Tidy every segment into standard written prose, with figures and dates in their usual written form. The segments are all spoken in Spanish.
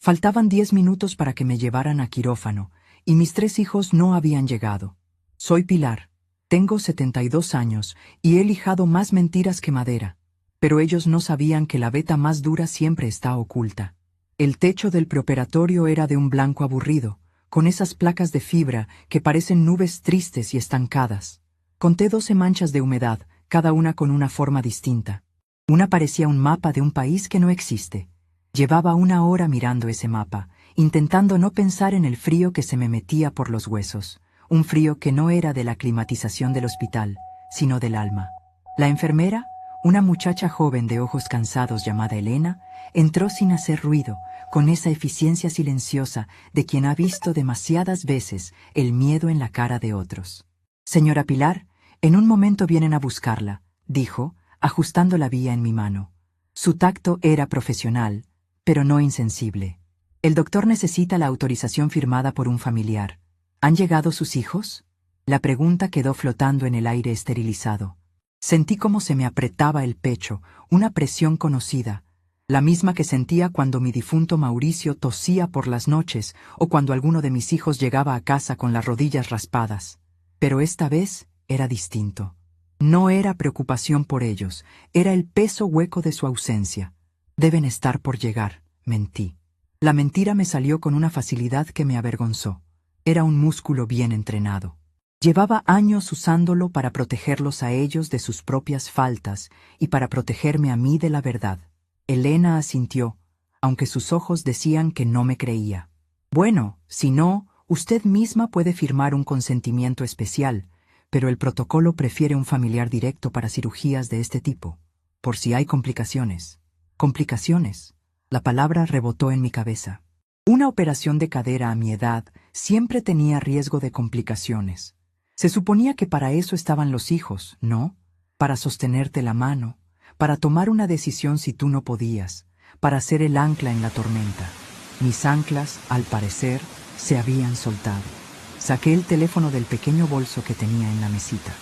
Faltaban 10 minutos para que me llevaran a quirófano, y mis 3 hijos no habían llegado. Soy Pilar. Tengo 72 años, y he lijado más mentiras que madera. Pero ellos no sabían que la veta más dura siempre está oculta. El techo del preoperatorio era de un blanco aburrido, con esas placas de fibra que parecen nubes tristes y estancadas. Conté 12 manchas de humedad, cada una con una forma distinta. Una parecía un mapa de un país que no existe. Llevaba 1 hora mirando ese mapa, intentando no pensar en el frío que se me metía por los huesos, un frío que no era de la climatización del hospital, sino del alma. La enfermera, una muchacha joven de ojos cansados llamada Elena, entró sin hacer ruido, con esa eficiencia silenciosa de quien ha visto demasiadas veces el miedo en la cara de otros. «Señora Pilar, en un momento vienen a buscarla», dijo, ajustando la vía en mi mano. Su tacto era profesional, pero no insensible. «El doctor necesita la autorización firmada por un familiar. ¿Han llegado sus hijos?». La pregunta quedó flotando en el aire esterilizado. Sentí cómo se me apretaba el pecho, una presión conocida, la misma que sentía cuando mi difunto Mauricio tosía por las noches o cuando alguno de mis hijos llegaba a casa con las rodillas raspadas. Pero esta vez era distinto. No era preocupación por ellos, era el peso hueco de su ausencia. «Deben estar por llegar», mentí. La mentira me salió con una facilidad que me avergonzó. Era un músculo bien entrenado. Llevaba años usándolo para protegerlos a ellos de sus propias faltas y para protegerme a mí de la verdad. Elena asintió, aunque sus ojos decían que no me creía. «Bueno, si no, usted misma puede firmar un consentimiento especial, pero el protocolo prefiere un familiar directo para cirugías de este tipo, por si hay complicaciones». «Complicaciones». La palabra rebotó en mi cabeza. Una operación de cadera a mi edad siempre tenía riesgo de complicaciones. Se suponía que para eso estaban los hijos, ¿no? Para sostenerte la mano, para tomar una decisión si tú no podías, para ser el ancla en la tormenta. Mis anclas, al parecer, se habían soltado. Saqué el teléfono del pequeño bolso que tenía en la mesita.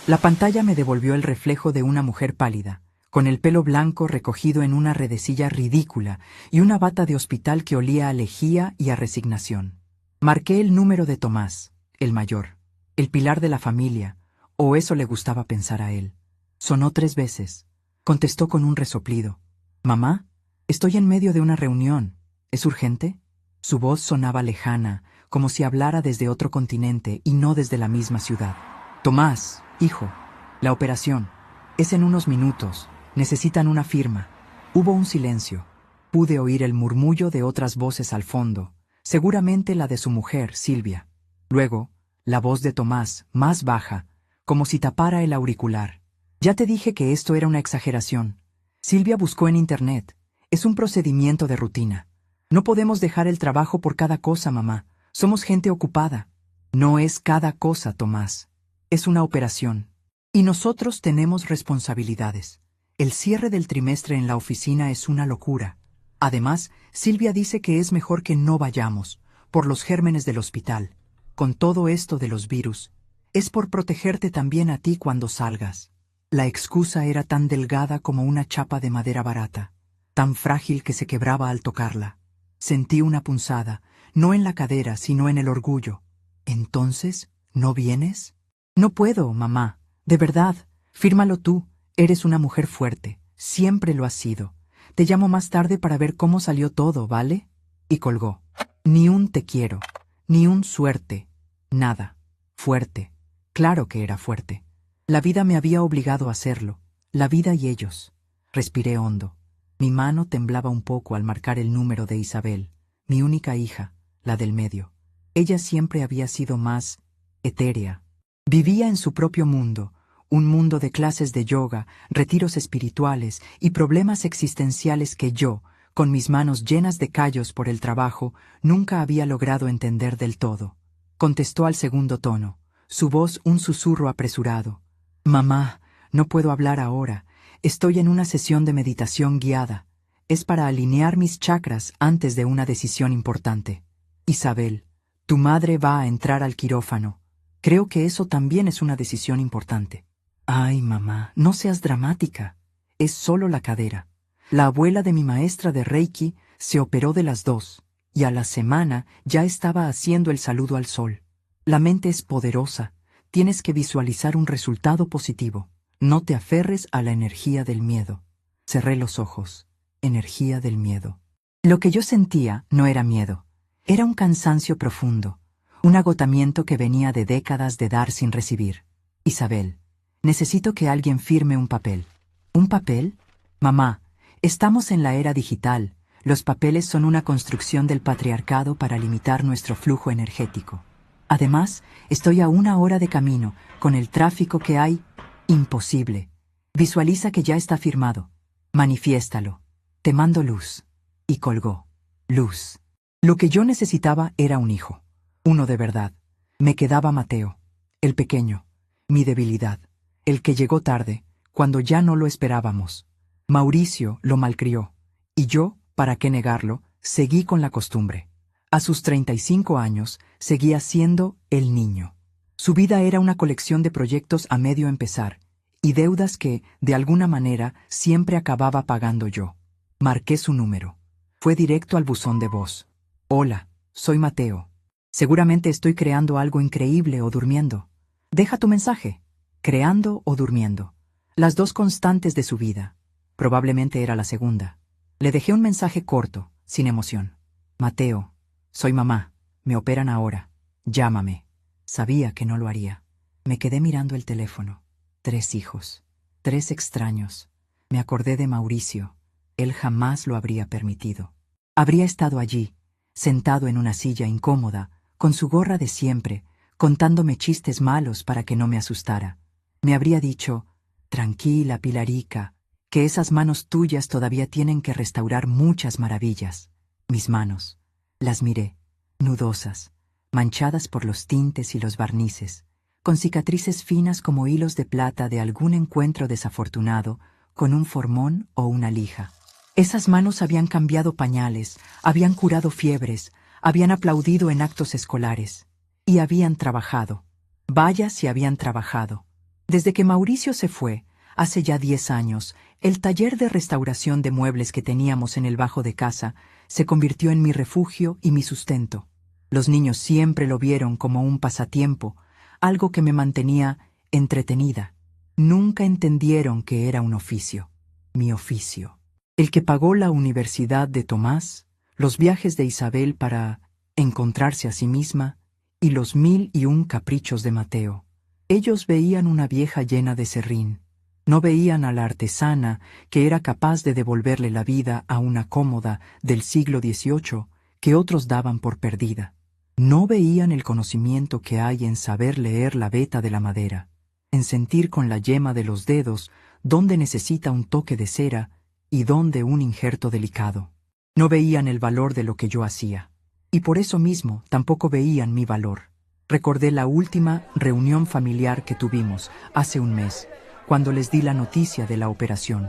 La pantalla me devolvió el reflejo de una mujer pálida, con el pelo blanco recogido en una redecilla ridícula y una bata de hospital que olía a lejía y a resignación. Marqué el número de Tomás, el mayor, el pilar de la familia, o eso le gustaba pensar a él. Sonó 3 veces. Contestó con un resoplido. «Mamá, estoy en medio de una reunión. ¿Es urgente?». Su voz sonaba lejana, como si hablara desde otro continente y no desde la misma ciudad. «Tomás, hijo, la operación. Es en unos minutos. Necesitan una firma». Hubo un silencio. Pude oír el murmullo de otras voces al fondo, seguramente la de su mujer, Silvia. Luego, la voz de Tomás, más baja, como si tapara el auricular. «Ya te dije que esto era una exageración. Silvia buscó en internet. Es un procedimiento de rutina. No podemos dejar el trabajo por cada cosa, mamá. Somos gente ocupada». «No es cada cosa, Tomás. Es una operación. Y nosotros tenemos responsabilidades. El cierre del trimestre en la oficina es una locura. Además, Silvia dice que es mejor que no vayamos, por los gérmenes del hospital. Con todo esto de los virus, es por protegerte también a ti cuando salgas». La excusa era tan delgada como una chapa de madera barata, tan frágil que se quebraba al tocarla. Sentí una punzada, no en la cadera, sino en el orgullo. «¿Entonces, no vienes?». «No puedo, mamá. De verdad. Fírmalo tú. Eres una mujer fuerte. Siempre lo has sido. Te llamo más tarde para ver cómo salió todo, ¿vale?». Y colgó. Ni un te quiero, ni un suerte, nada. Fuerte. Claro que era fuerte. La vida me había obligado a hacerlo. La vida y ellos. Respiré hondo. Mi mano temblaba un poco al marcar el número de Isabel, mi única hija, la del medio. Ella siempre había sido más etérea. Vivía en su propio mundo, un mundo de clases de yoga, retiros espirituales y problemas existenciales que yo, con mis manos llenas de callos por el trabajo, nunca había logrado entender del todo. Contestó al segundo tono, su voz un susurro apresurado. «Mamá, no puedo hablar ahora. Estoy en una sesión de meditación guiada. Es para alinear mis chakras antes de una decisión importante. Isabel, tu madre va a entrar al quirófano. Creo que eso también es una decisión importante». «Ay, mamá, no seas dramática. Es solo la cadera. La abuela de mi maestra de Reiki se operó de las 2. y a la semana ya estaba haciendo el saludo al sol. La mente es poderosa, tienes que visualizar un resultado positivo. No te aferres a la energía del miedo. Cerré los ojos. Energía del miedo. Lo que yo sentía no era miedo, era un cansancio profundo, un agotamiento que venía de décadas de dar sin recibir. Isabel, necesito que alguien firme un papel. ¿Un papel? Mamá, estamos en la era digital. Los papeles son una construcción del patriarcado para limitar nuestro flujo energético. Además, estoy a 1 hora de camino, con el tráfico que hay. Imposible. Visualiza que ya está firmado. Manifiéstalo. Te mando luz. Y colgó. Luz. Lo que yo necesitaba era un hijo. Uno de verdad. Me quedaba Mateo. El pequeño. Mi debilidad. El que llegó tarde, cuando ya no lo esperábamos. Mauricio lo malcrió. Y yo, ¿para qué negarlo?, seguí con la costumbre. A sus 35 años, seguía siendo el niño. Su vida era una colección de proyectos a medio empezar, y deudas que, de alguna manera, siempre acababa pagando yo. Marqué su número. Fue directo al buzón de voz. Hola, soy Mateo. Seguramente estoy creando algo increíble o durmiendo. Deja tu mensaje. Creando o durmiendo. Las dos constantes de su vida. Probablemente era la segunda. Le dejé un mensaje corto, sin emoción. Mateo, soy mamá. Me operan ahora. Llámame. Sabía que no lo haría. Me quedé mirando el teléfono. 3 hijos. 3 extraños. Me acordé de Mauricio. Él jamás lo habría permitido. Habría estado allí, sentado en una silla incómoda, con su gorra de siempre, contándome chistes malos para que no me asustara. Me habría dicho, tranquila, Pilarica, que esas manos tuyas todavía tienen que restaurar muchas maravillas. Mis manos. Las miré, nudosas, manchadas por los tintes y los barnices, con cicatrices finas como hilos de plata de algún encuentro desafortunado con un formón o una lija. Esas manos habían cambiado pañales, habían curado fiebres, habían aplaudido en actos escolares. Y habían trabajado. Vaya si habían trabajado. Desde que Mauricio se fue, hace ya 10 años, el taller de restauración de muebles que teníamos en el bajo de casa se convirtió en mi refugio y mi sustento. Los niños siempre lo vieron como un pasatiempo, algo que me mantenía entretenida. Nunca entendieron que era un oficio. Mi oficio. El que pagó la universidad de Tomás, los viajes de Isabel para encontrarse a sí misma, y los 1001 caprichos de Mateo. Ellos veían una vieja llena de serrín. No veían a la artesana que era capaz de devolverle la vida a una cómoda del siglo XVIII que otros daban por perdida. No veían el conocimiento que hay en saber leer la veta de la madera, en sentir con la yema de los dedos dónde necesita un toque de cera y dónde un injerto delicado. No veían el valor de lo que yo hacía. Y por eso mismo tampoco veían mi valor. Recordé la última reunión familiar que tuvimos hace un mes, cuando les di la noticia de la operación.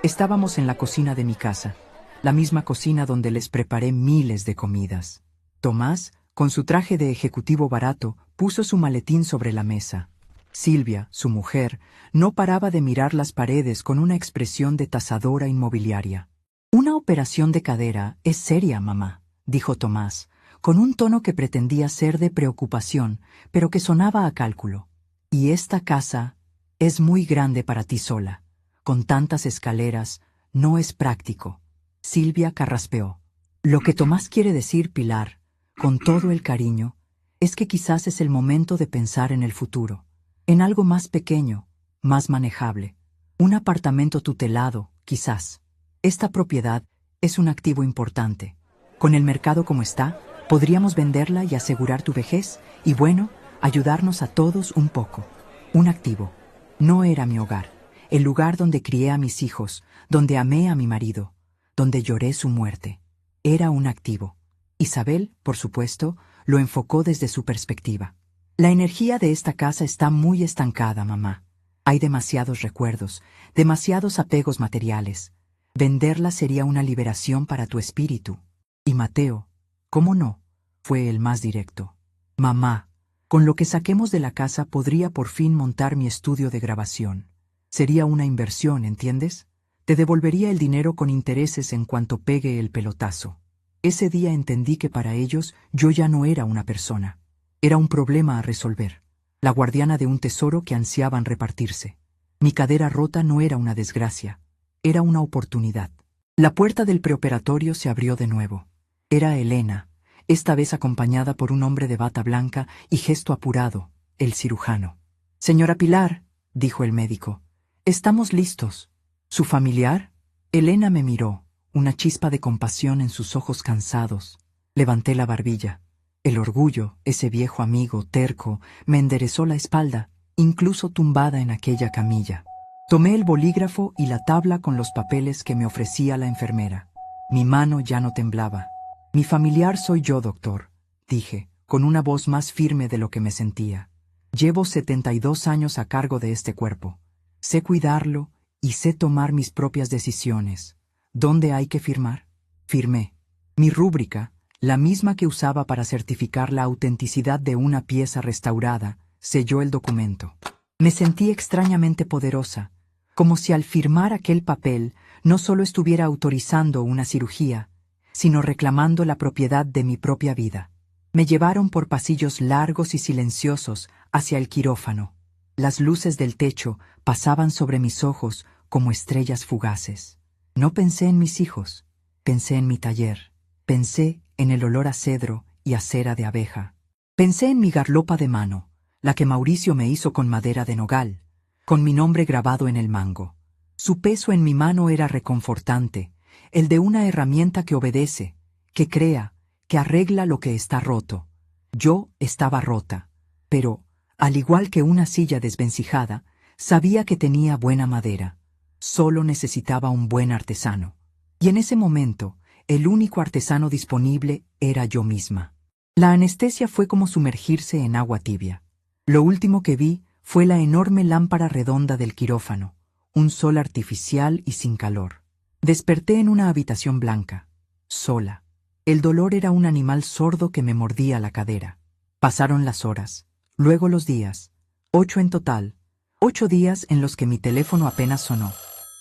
Estábamos en la cocina de mi casa, la misma cocina donde les preparé miles de comidas. Tomás, con su traje de ejecutivo barato, puso su maletín sobre la mesa. Silvia, su mujer, no paraba de mirar las paredes con una expresión de tasadora inmobiliaria. Una operación de cadera es seria, mamá, dijo Tomás, con un tono que pretendía ser de preocupación, pero que sonaba a cálculo. Y esta casa es muy grande para ti sola. Con tantas escaleras, no es práctico. Silvia carraspeó. Lo que Tomás quiere decir, Pilar, con todo el cariño, es que quizás es el momento de pensar en el futuro, en algo más pequeño, más manejable. Un apartamento tutelado, quizás. Esta propiedad es un activo importante. Con el mercado como está, podríamos venderla y asegurar tu vejez y, bueno, ayudarnos a todos un poco. Un activo. No era mi hogar, el lugar donde crié a mis hijos, donde amé a mi marido, donde lloré su muerte. Era un activo. Isabel, por supuesto, lo enfocó desde su perspectiva. La energía de esta casa está muy estancada, mamá. Hay demasiados recuerdos, demasiados apegos materiales. Venderla sería una liberación para tu espíritu. Y Mateo, ¿cómo no?, fue el más directo. Mamá, con lo que saquemos de la casa podría por fin montar mi estudio de grabación. Sería una inversión, ¿entiendes? Te devolvería el dinero con intereses en cuanto pegue el pelotazo. Ese día entendí que para ellos yo ya no era una persona. Era un problema a resolver, la guardiana de un tesoro que ansiaban repartirse. Mi cadera rota no era una desgracia, era una oportunidad. La puerta del preoperatorio se abrió de nuevo. Era Elena, esta vez acompañada por un hombre de bata blanca y gesto apurado, el cirujano. «Señora Pilar», dijo el médico, «estamos listos». ¿Su familiar? Elena me miró, una chispa de compasión en sus ojos cansados. Levanté la barbilla. El orgullo, ese viejo amigo terco, me enderezó la espalda, incluso tumbada en aquella camilla. Tomé el bolígrafo y la tabla con los papeles que me ofrecía la enfermera. Mi mano ya no temblaba. «Mi familiar soy yo, doctor», dije, con una voz más firme de lo que me sentía. «Llevo 72 años a cargo de este cuerpo. Sé cuidarlo y sé tomar mis propias decisiones. ¿Dónde hay que firmar?» Firmé. Mi rúbrica, la misma que usaba para certificar la autenticidad de una pieza restaurada, selló el documento. Me sentí extrañamente poderosa, como si al firmar aquel papel no solo estuviera autorizando una cirugía, sino reclamando la propiedad de mi propia vida. Me llevaron por pasillos largos y silenciosos hacia el quirófano. Las luces del techo pasaban sobre mis ojos como estrellas fugaces. No pensé en mis hijos, pensé en mi taller, pensé en el olor a cedro y a cera de abeja. Pensé en mi garlopa de mano, la que Mauricio me hizo con madera de nogal, con mi nombre grabado en el mango. Su peso en mi mano era reconfortante, el de una herramienta que obedece, que crea, que arregla lo que está roto. Yo estaba rota, pero, al igual que una silla desvencijada, sabía que tenía buena madera. Solo necesitaba un buen artesano. Y en ese momento, el único artesano disponible era yo misma. La anestesia fue como sumergirse en agua tibia. Lo último que vi fue la enorme lámpara redonda del quirófano, un sol artificial y sin calor. Desperté en una habitación blanca, sola. El dolor era un animal sordo que me mordía la cadera. Pasaron las horas, luego los días, 8 en total, 8 días en los que mi teléfono apenas sonó.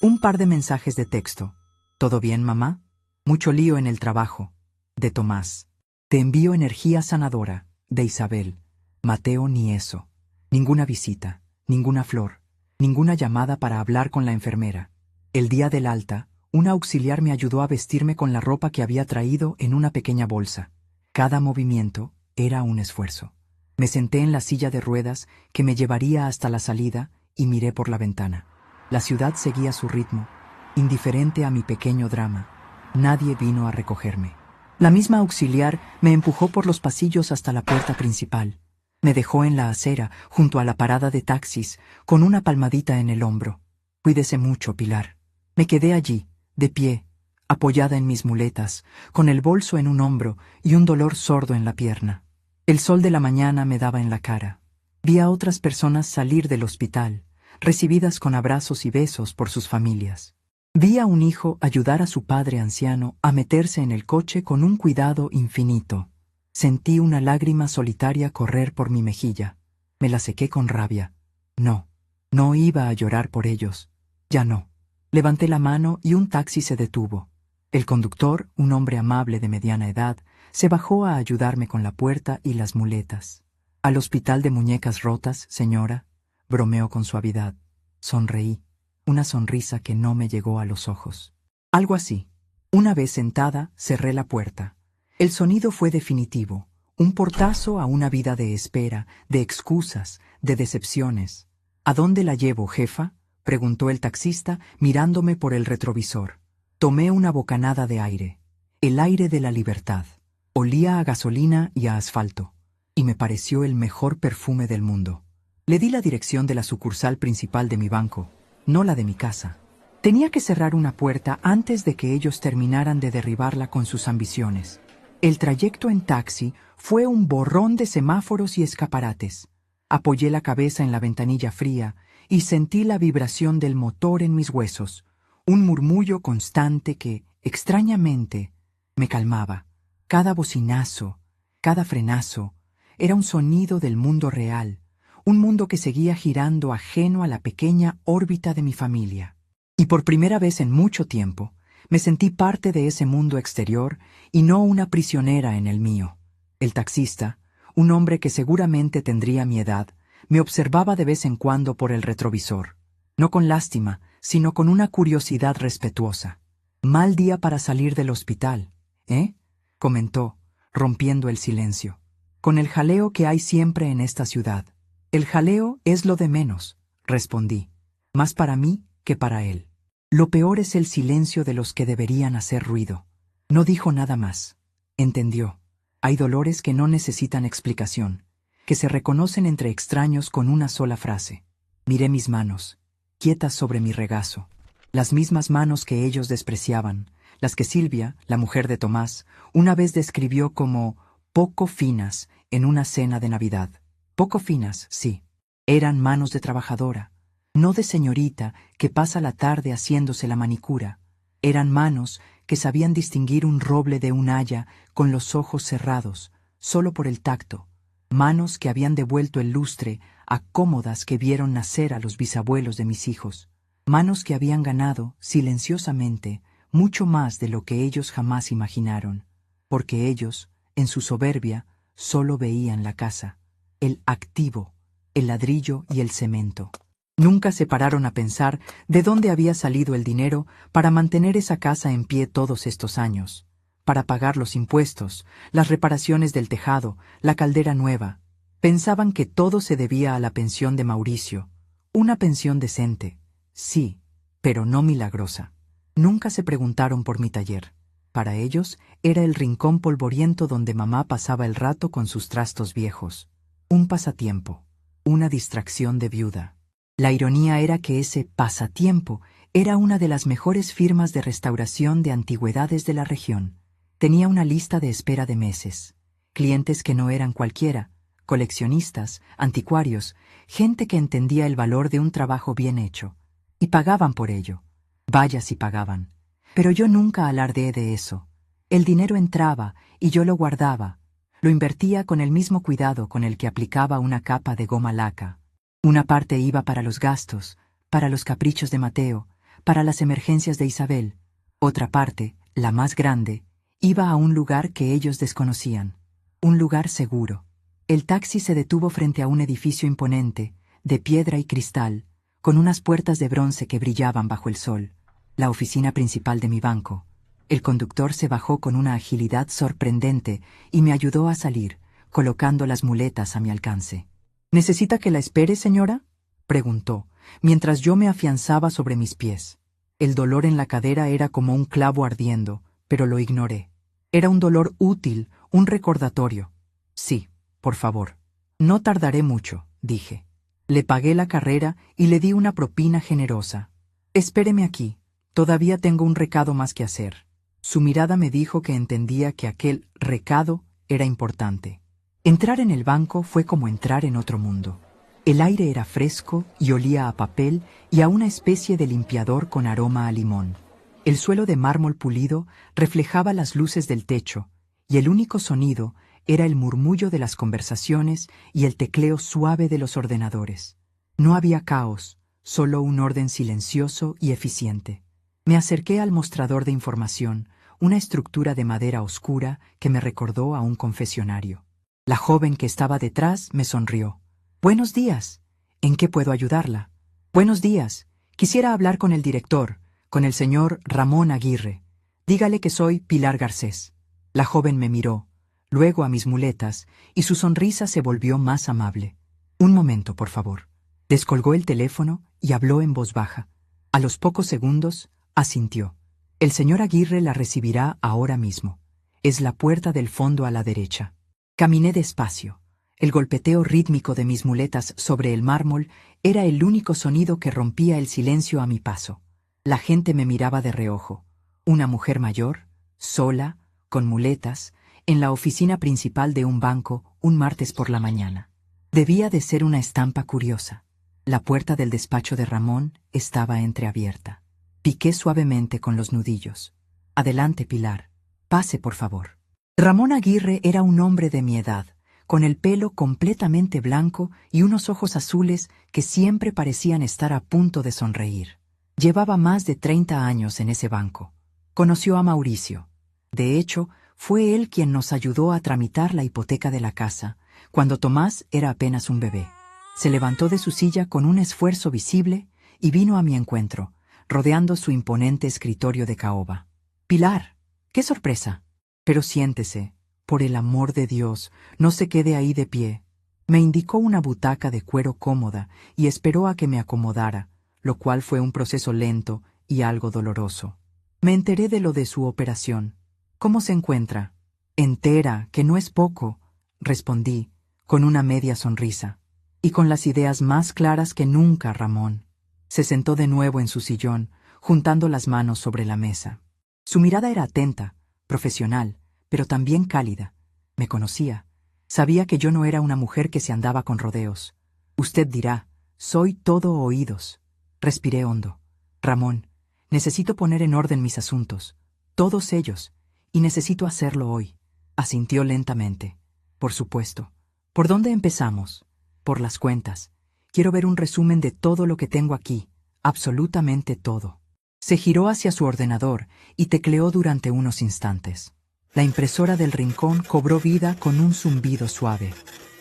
Un par de mensajes de texto. «¿Todo bien, mamá? Mucho lío en el trabajo». De Tomás. «Te envío energía sanadora». De Isabel. Mateo, ni eso. Ninguna visita, ninguna flor, ninguna llamada para hablar con la enfermera. El día del alta, un auxiliar me ayudó a vestirme con la ropa que había traído en una pequeña bolsa. Cada movimiento era un esfuerzo. Me senté en la silla de ruedas que me llevaría hasta la salida y miré por la ventana. La ciudad seguía su ritmo, indiferente a mi pequeño drama. Nadie vino a recogerme. La misma auxiliar me empujó por los pasillos hasta la puerta principal. Me dejó en la acera, junto a la parada de taxis, con una palmadita en el hombro. «Cuídese mucho, Pilar». Me quedé allí, de pie, apoyada en mis muletas, con el bolso en un hombro y un dolor sordo en la pierna. El sol de la mañana me daba en la cara. Vi a otras personas salir del hospital, recibidas con abrazos y besos por sus familias. Vi a un hijo ayudar a su padre anciano a meterse en el coche con un cuidado infinito. Sentí una lágrima solitaria correr por mi mejilla. Me la sequé con rabia. No, no iba a llorar por ellos. Ya no. Levanté la mano y un taxi se detuvo. El conductor, un hombre amable de mediana edad, se bajó a ayudarme con la puerta y las muletas. «Al hospital de muñecas rotas, señora», bromeó con suavidad. Sonreí, una sonrisa que no me llegó a los ojos. Algo así. Una vez sentada, cerré la puerta. El sonido fue definitivo, un portazo a una vida de espera, de excusas, de decepciones. «¿A dónde la llevo, jefa?», preguntó el taxista, mirándome por el retrovisor. Tomé una bocanada de aire, el aire de la libertad. Olía a gasolina y a asfalto, y me pareció el mejor perfume del mundo. Le di la dirección de la sucursal principal de mi banco, no la de mi casa. Tenía que cerrar una puerta antes de que ellos terminaran de derribarla con sus ambiciones. El trayecto en taxi fue un borrón de semáforos y escaparates. Apoyé la cabeza en la ventanilla fría y sentí la vibración del motor en mis huesos, un murmullo constante que, extrañamente, me calmaba. Cada bocinazo, cada frenazo, era un sonido del mundo real, un mundo que seguía girando ajeno a la pequeña órbita de mi familia. Y por primera vez en mucho tiempo, Me sentí parte de ese mundo exterior y no una prisionera en el mío. El taxista, un hombre que seguramente tendría mi edad, me observaba de vez en cuando por el retrovisor, no con lástima, sino con una curiosidad respetuosa. «Mal día para salir del hospital, ¿eh?», comentó, rompiendo el silencio. «Con el jaleo que hay siempre en esta ciudad». «El jaleo es lo de menos», respondí, «más para mí que para él. Lo peor es el silencio de los que deberían hacer ruido». No dijo nada más. Entendió. Hay dolores que no necesitan explicación, que se reconocen entre extraños con una sola frase. Miré mis manos, quietas sobre mi regazo, las mismas manos que ellos despreciaban, las que Silvia, la mujer de Tomás, una vez describió como poco finas en una cena de Navidad. Poco finas, sí. Eran manos de trabajadora, no de señorita que pasa la tarde haciéndose la manicura. Eran manos que sabían distinguir un roble de un haya con los ojos cerrados, solo por el tacto. Manos que habían devuelto el lustre a cómodas que vieron nacer a los bisabuelos de mis hijos. Manos que habían ganado, silenciosamente, mucho más de lo que ellos jamás imaginaron, porque ellos, en su soberbia, solo veían la casa, el activo, el ladrillo y el cemento. Nunca se pararon a pensar de dónde había salido el dinero para mantener esa casa en pie todos estos años, para pagar los impuestos, las reparaciones del tejado, la caldera nueva. Pensaban que todo se debía a la pensión de Mauricio, una pensión decente, sí, pero no milagrosa. Nunca se preguntaron por mi taller. Para ellos era el rincón polvoriento donde mamá pasaba el rato con sus trastos viejos. Un pasatiempo, una distracción de viuda. La ironía era que ese pasatiempo era una de las mejores firmas de restauración de antigüedades de la región. Tenía una lista de espera de meses, clientes que no eran cualquiera, coleccionistas, anticuarios, gente que entendía el valor de un trabajo bien hecho, y pagaban por ello. Vaya si pagaban. Pero yo nunca alardeé de eso. El dinero entraba y yo lo guardaba. Lo invertía con el mismo cuidado con el que aplicaba una capa de goma laca. Una parte iba para los gastos, para los caprichos de Mateo, para las emergencias de Isabel. Otra parte, la más grande, iba a un lugar que ellos desconocían. Un lugar seguro. El taxi se detuvo frente a un edificio imponente, de piedra y cristal, con unas puertas de bronce que brillaban bajo el sol. La oficina principal de mi banco. El conductor se bajó con una agilidad sorprendente y me ayudó a salir, colocando las muletas a mi alcance. «¿Necesita que la espere, señora?», preguntó, mientras yo me afianzaba sobre mis pies. El dolor en la cadera era como un clavo ardiendo, pero lo ignoré. Era un dolor útil, un recordatorio. «Sí, por favor». «No tardaré mucho», dije. Le pagué la carrera y le di una propina generosa. «Espéreme aquí, todavía tengo un recado más que hacer». Su mirada me dijo que entendía que aquel recado era importante. Entrar en el banco fue como entrar en otro mundo. El aire era fresco y olía a papel y a una especie de limpiador con aroma a limón. El suelo de mármol pulido reflejaba las luces del techo, y el único sonido era el murmullo de las conversaciones y el tecleo suave de los ordenadores. No había caos, solo un orden silencioso y eficiente. Me acerqué al mostrador de información, una estructura de madera oscura que me recordó a un confesionario. La joven que estaba detrás me sonrió. «Buenos días. ¿En qué puedo ayudarla?» «Buenos días. Quisiera hablar con el director, con el señor Ramón Aguirre. Dígale que soy Pilar Garcés». La joven me miró, luego a mis muletas, y su sonrisa se volvió más amable. «Un momento, por favor». Descolgó el teléfono y habló en voz baja. A los pocos segundos, asintió. «El señor Aguirre la recibirá ahora mismo. Es la puerta del fondo a la derecha». Caminé despacio. El golpeteo rítmico de mis muletas sobre el mármol era el único sonido que rompía el silencio a mi paso. La gente me miraba de reojo. Una mujer mayor, sola, con muletas, en la oficina principal de un banco un martes por la mañana. Debía de ser una estampa curiosa. La puerta del despacho de Ramón estaba entreabierta. Piqué suavemente con los nudillos. «Adelante, Pilar. Pase, por favor». Ramón Aguirre era un hombre de mi edad, con el pelo completamente blanco y unos ojos azules que siempre parecían estar a punto de sonreír. Llevaba más de 30 años en ese banco. Conoció a Mauricio. De hecho, fue él quien nos ayudó a tramitar la hipoteca de la casa, cuando Tomás era apenas un bebé. Se levantó de su silla con un esfuerzo visible y vino a mi encuentro, rodeando su imponente escritorio de caoba. «Pilar, qué sorpresa. Pero siéntese, por el amor de Dios, no se quede ahí de pie». Me indicó una butaca de cuero cómoda y esperó a que me acomodara, lo cual fue un proceso lento y algo doloroso. Me enteré de lo de su operación. «¿Cómo se encuentra?» «Entera, que no es poco», respondí, con una media sonrisa. «Y con las ideas más claras que nunca, Ramón». Se sentó de nuevo en su sillón, juntando las manos sobre la mesa. Su mirada era atenta, profesional, pero también cálida. Me conocía. Sabía que yo no era una mujer que se andaba con rodeos. Usted dirá, soy todo oídos. Respiré hondo. «Ramón, necesito poner en orden mis asuntos, todos ellos, y necesito hacerlo hoy». Asintió lentamente. «Por supuesto. ¿Por dónde empezamos?» «Por las cuentas. Quiero ver un resumen de todo lo que tengo aquí, absolutamente todo». Se giró hacia su ordenador y tecleó durante unos instantes. La impresora del rincón cobró vida con un zumbido suave.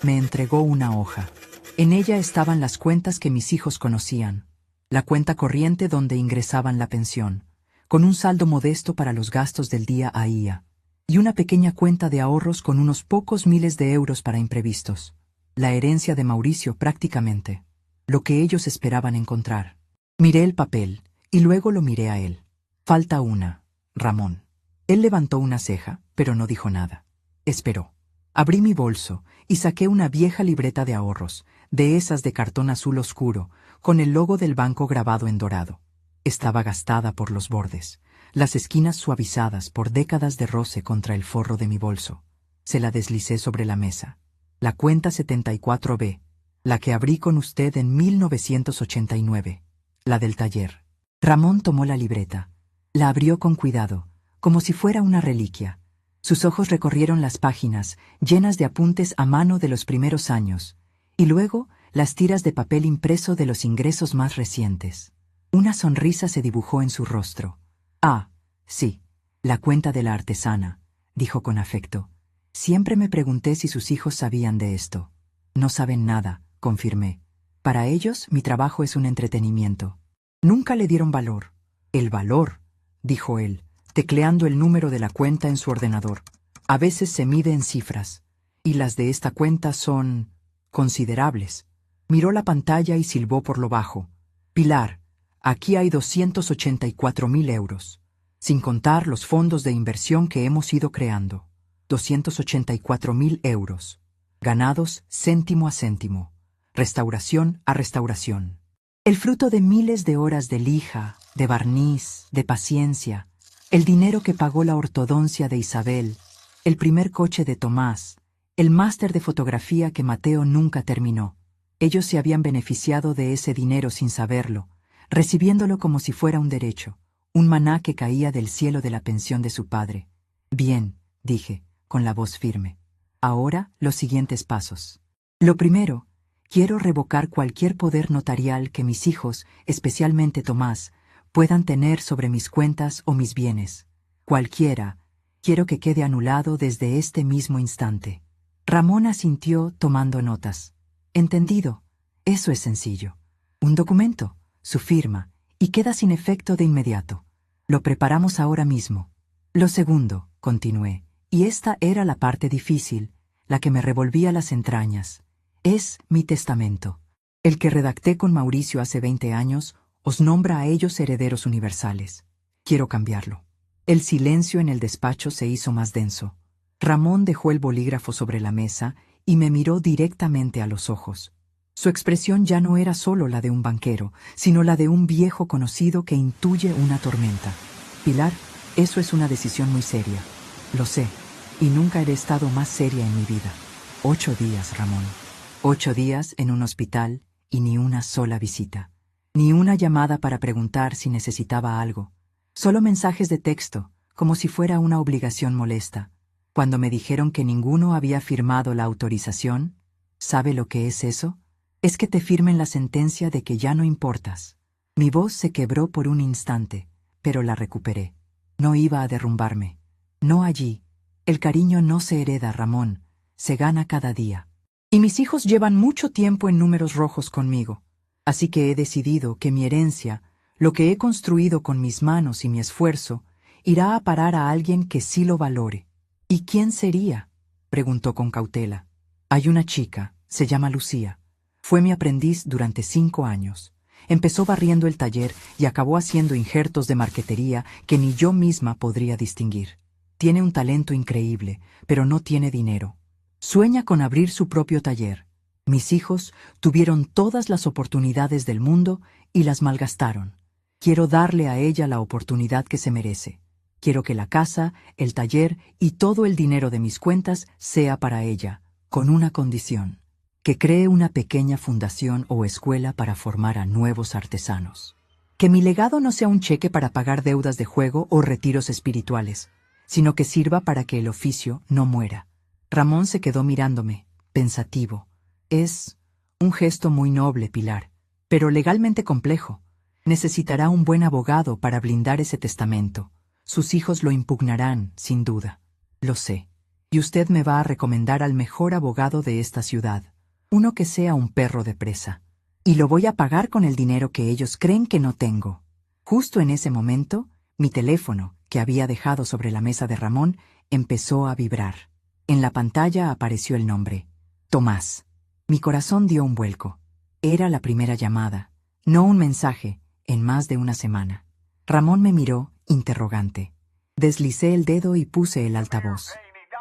Me entregó una hoja. En ella estaban las cuentas que mis hijos conocían. La cuenta corriente donde ingresaban la pensión, con un saldo modesto para los gastos del día a día, y una pequeña cuenta de ahorros con unos pocos miles de euros para imprevistos. La herencia de Mauricio prácticamente. Lo que ellos esperaban encontrar. Miré el papel, y luego lo miré a él. «Falta una, Ramón». Él levantó una ceja, pero no dijo nada. Esperó. Abrí mi bolso y saqué una vieja libreta de ahorros, de esas de cartón azul oscuro, con el logo del banco grabado en dorado. Estaba gastada por los bordes, las esquinas suavizadas por décadas de roce contra el forro de mi bolso. Se la deslicé sobre la mesa. La cuenta 74B, la que abrí con usted en 1989, la del taller. Ramón tomó la libreta. La abrió con cuidado, como si fuera una reliquia. Sus ojos recorrieron las páginas, llenas de apuntes a mano de los primeros años, y luego las tiras de papel impreso de los ingresos más recientes. Una sonrisa se dibujó en su rostro. «Ah, sí, la cuenta de la artesana», dijo con afecto. «Siempre me pregunté si sus hijos sabían de esto». «No saben nada», confirmé. «Para ellos mi trabajo es un entretenimiento». «Nunca le dieron valor». «El valor», dijo él, tecleando el número de la cuenta en su ordenador. «A veces se mide en cifras, y las de esta cuenta son considerables». Miró la pantalla y silbó por lo bajo. «Pilar, aquí hay 284.000 euros, sin contar los fondos de inversión que hemos ido creando. 284.000 euros, ganados céntimo a céntimo, restauración a restauración. El fruto de miles de horas de lija, de barniz, de paciencia, el dinero que pagó la ortodoncia de Isabel, el primer coche de Tomás, el máster de fotografía que Mateo nunca terminó. Ellos se habían beneficiado de ese dinero sin saberlo, recibiéndolo como si fuera un derecho, un maná que caía del cielo de la pensión de su padre. «Bien», dije, con la voz firme. «Ahora los siguientes pasos. Lo primero, quiero revocar cualquier poder notarial que mis hijos, especialmente Tomás, puedan tener sobre mis cuentas o mis bienes. Cualquiera, quiero que quede anulado desde este mismo instante». Ramón asintió tomando notas. «Entendido. Eso es sencillo. Un documento, su firma, y queda sin efecto de inmediato. Lo preparamos ahora mismo». «Lo segundo», continué, y esta era la parte difícil, la que me revolvía las entrañas, «es mi testamento. El que redacté con Mauricio hace 20 años os nombra a ellos herederos universales. Quiero cambiarlo». El silencio en el despacho se hizo más denso. Ramón dejó el bolígrafo sobre la mesa y me miró directamente a los ojos. Su expresión ya no era solo la de un banquero, sino la de un viejo conocido que intuye una tormenta. «Pilar, eso es una decisión muy seria. Lo sé, y nunca he estado más seria en mi vida. 8 días, Ramón. 8 días en un hospital y ni una sola visita. Ni una llamada para preguntar si necesitaba algo. Solo mensajes de texto, como si fuera una obligación molesta. Cuando me dijeron que ninguno había firmado la autorización, ¿sabe lo que es eso? Es que te firmen la sentencia de que ya no importas». Mi voz se quebró por un instante, pero la recuperé. No iba a derrumbarme. No allí. El cariño no se hereda, Ramón, se gana cada día. Y mis hijos llevan mucho tiempo en números rojos conmigo. Así que he decidido que mi herencia, lo que he construido con mis manos y mi esfuerzo, irá a parar a alguien que sí lo valore. ¿Y quién sería?, preguntó con cautela. Hay una chica, se llama Lucía. Fue mi aprendiz durante 5 años. Empezó barriendo el taller y acabó haciendo injertos de marquetería que ni yo misma podría distinguir. Tiene un talento increíble, pero no tiene dinero. Sueña con abrir su propio taller. Mis hijos tuvieron todas las oportunidades del mundo y las malgastaron. Quiero darle a ella la oportunidad que se merece. Quiero que la casa, el taller y todo el dinero de mis cuentas sea para ella, con una condición: que cree una pequeña fundación o escuela para formar a nuevos artesanos. Que mi legado no sea un cheque para pagar deudas de juego o retiros espirituales, sino que sirva para que el oficio no muera. Ramón se quedó mirándome, pensativo. Es un gesto muy noble, Pilar, pero legalmente complejo. Necesitará un buen abogado para blindar ese testamento. Sus hijos lo impugnarán, sin duda. Lo sé. Y usted me va a recomendar al mejor abogado de esta ciudad. Uno que sea un perro de presa. Y lo voy a pagar con el dinero que ellos creen que no tengo. Justo en ese momento, mi teléfono, que había dejado sobre la mesa de Ramón, empezó a vibrar. En la pantalla apareció el nombre: Tomás. Mi corazón dio un vuelco. Era la primera llamada, no un mensaje, en más de una semana. Ramón me miró, interrogante. Deslicé el dedo y puse el altavoz.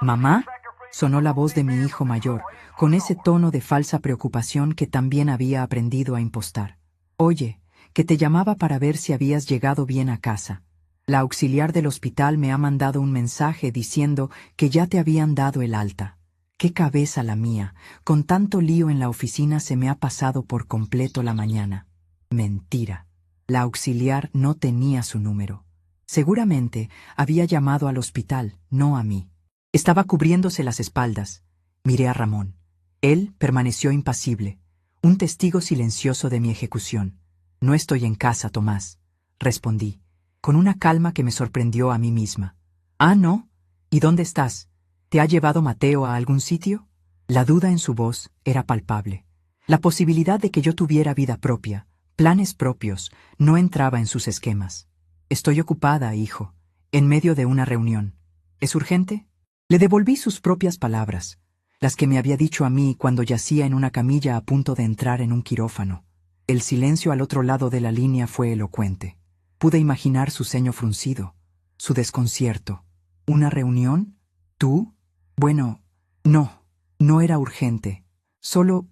«¿Mamá?», sonó la voz de mi hijo mayor, con ese tono de falsa preocupación que también había aprendido a impostar. «Oye, que te llamaba para ver si habías llegado bien a casa. La auxiliar del hospital me ha mandado un mensaje diciendo que ya te habían dado el alta». ¡Qué cabeza la mía! Con tanto lío en la oficina se me ha pasado por completo la mañana. Mentira. La auxiliar no tenía su número. Seguramente había llamado al hospital, no a mí. Estaba cubriéndose las espaldas. Miré a Ramón. Él permaneció impasible, un testigo silencioso de mi ejecución. «No estoy en casa, Tomás», respondí, con una calma que me sorprendió a mí misma. «¿Ah, no? ¿Y dónde estás? ¿Te ha llevado Mateo a algún sitio?». La duda en su voz era palpable. La posibilidad de que yo tuviera vida propia, planes propios, no entraba en sus esquemas. «Estoy ocupada, hijo, en medio de una reunión. ¿Es urgente?». Le devolví sus propias palabras, las que me había dicho a mí cuando yacía en una camilla a punto de entrar en un quirófano. El silencio al otro lado de la línea fue elocuente. Pude imaginar su ceño fruncido, su desconcierto. «¿Una reunión? ¿Tú?». «Bueno, no era urgente. Solo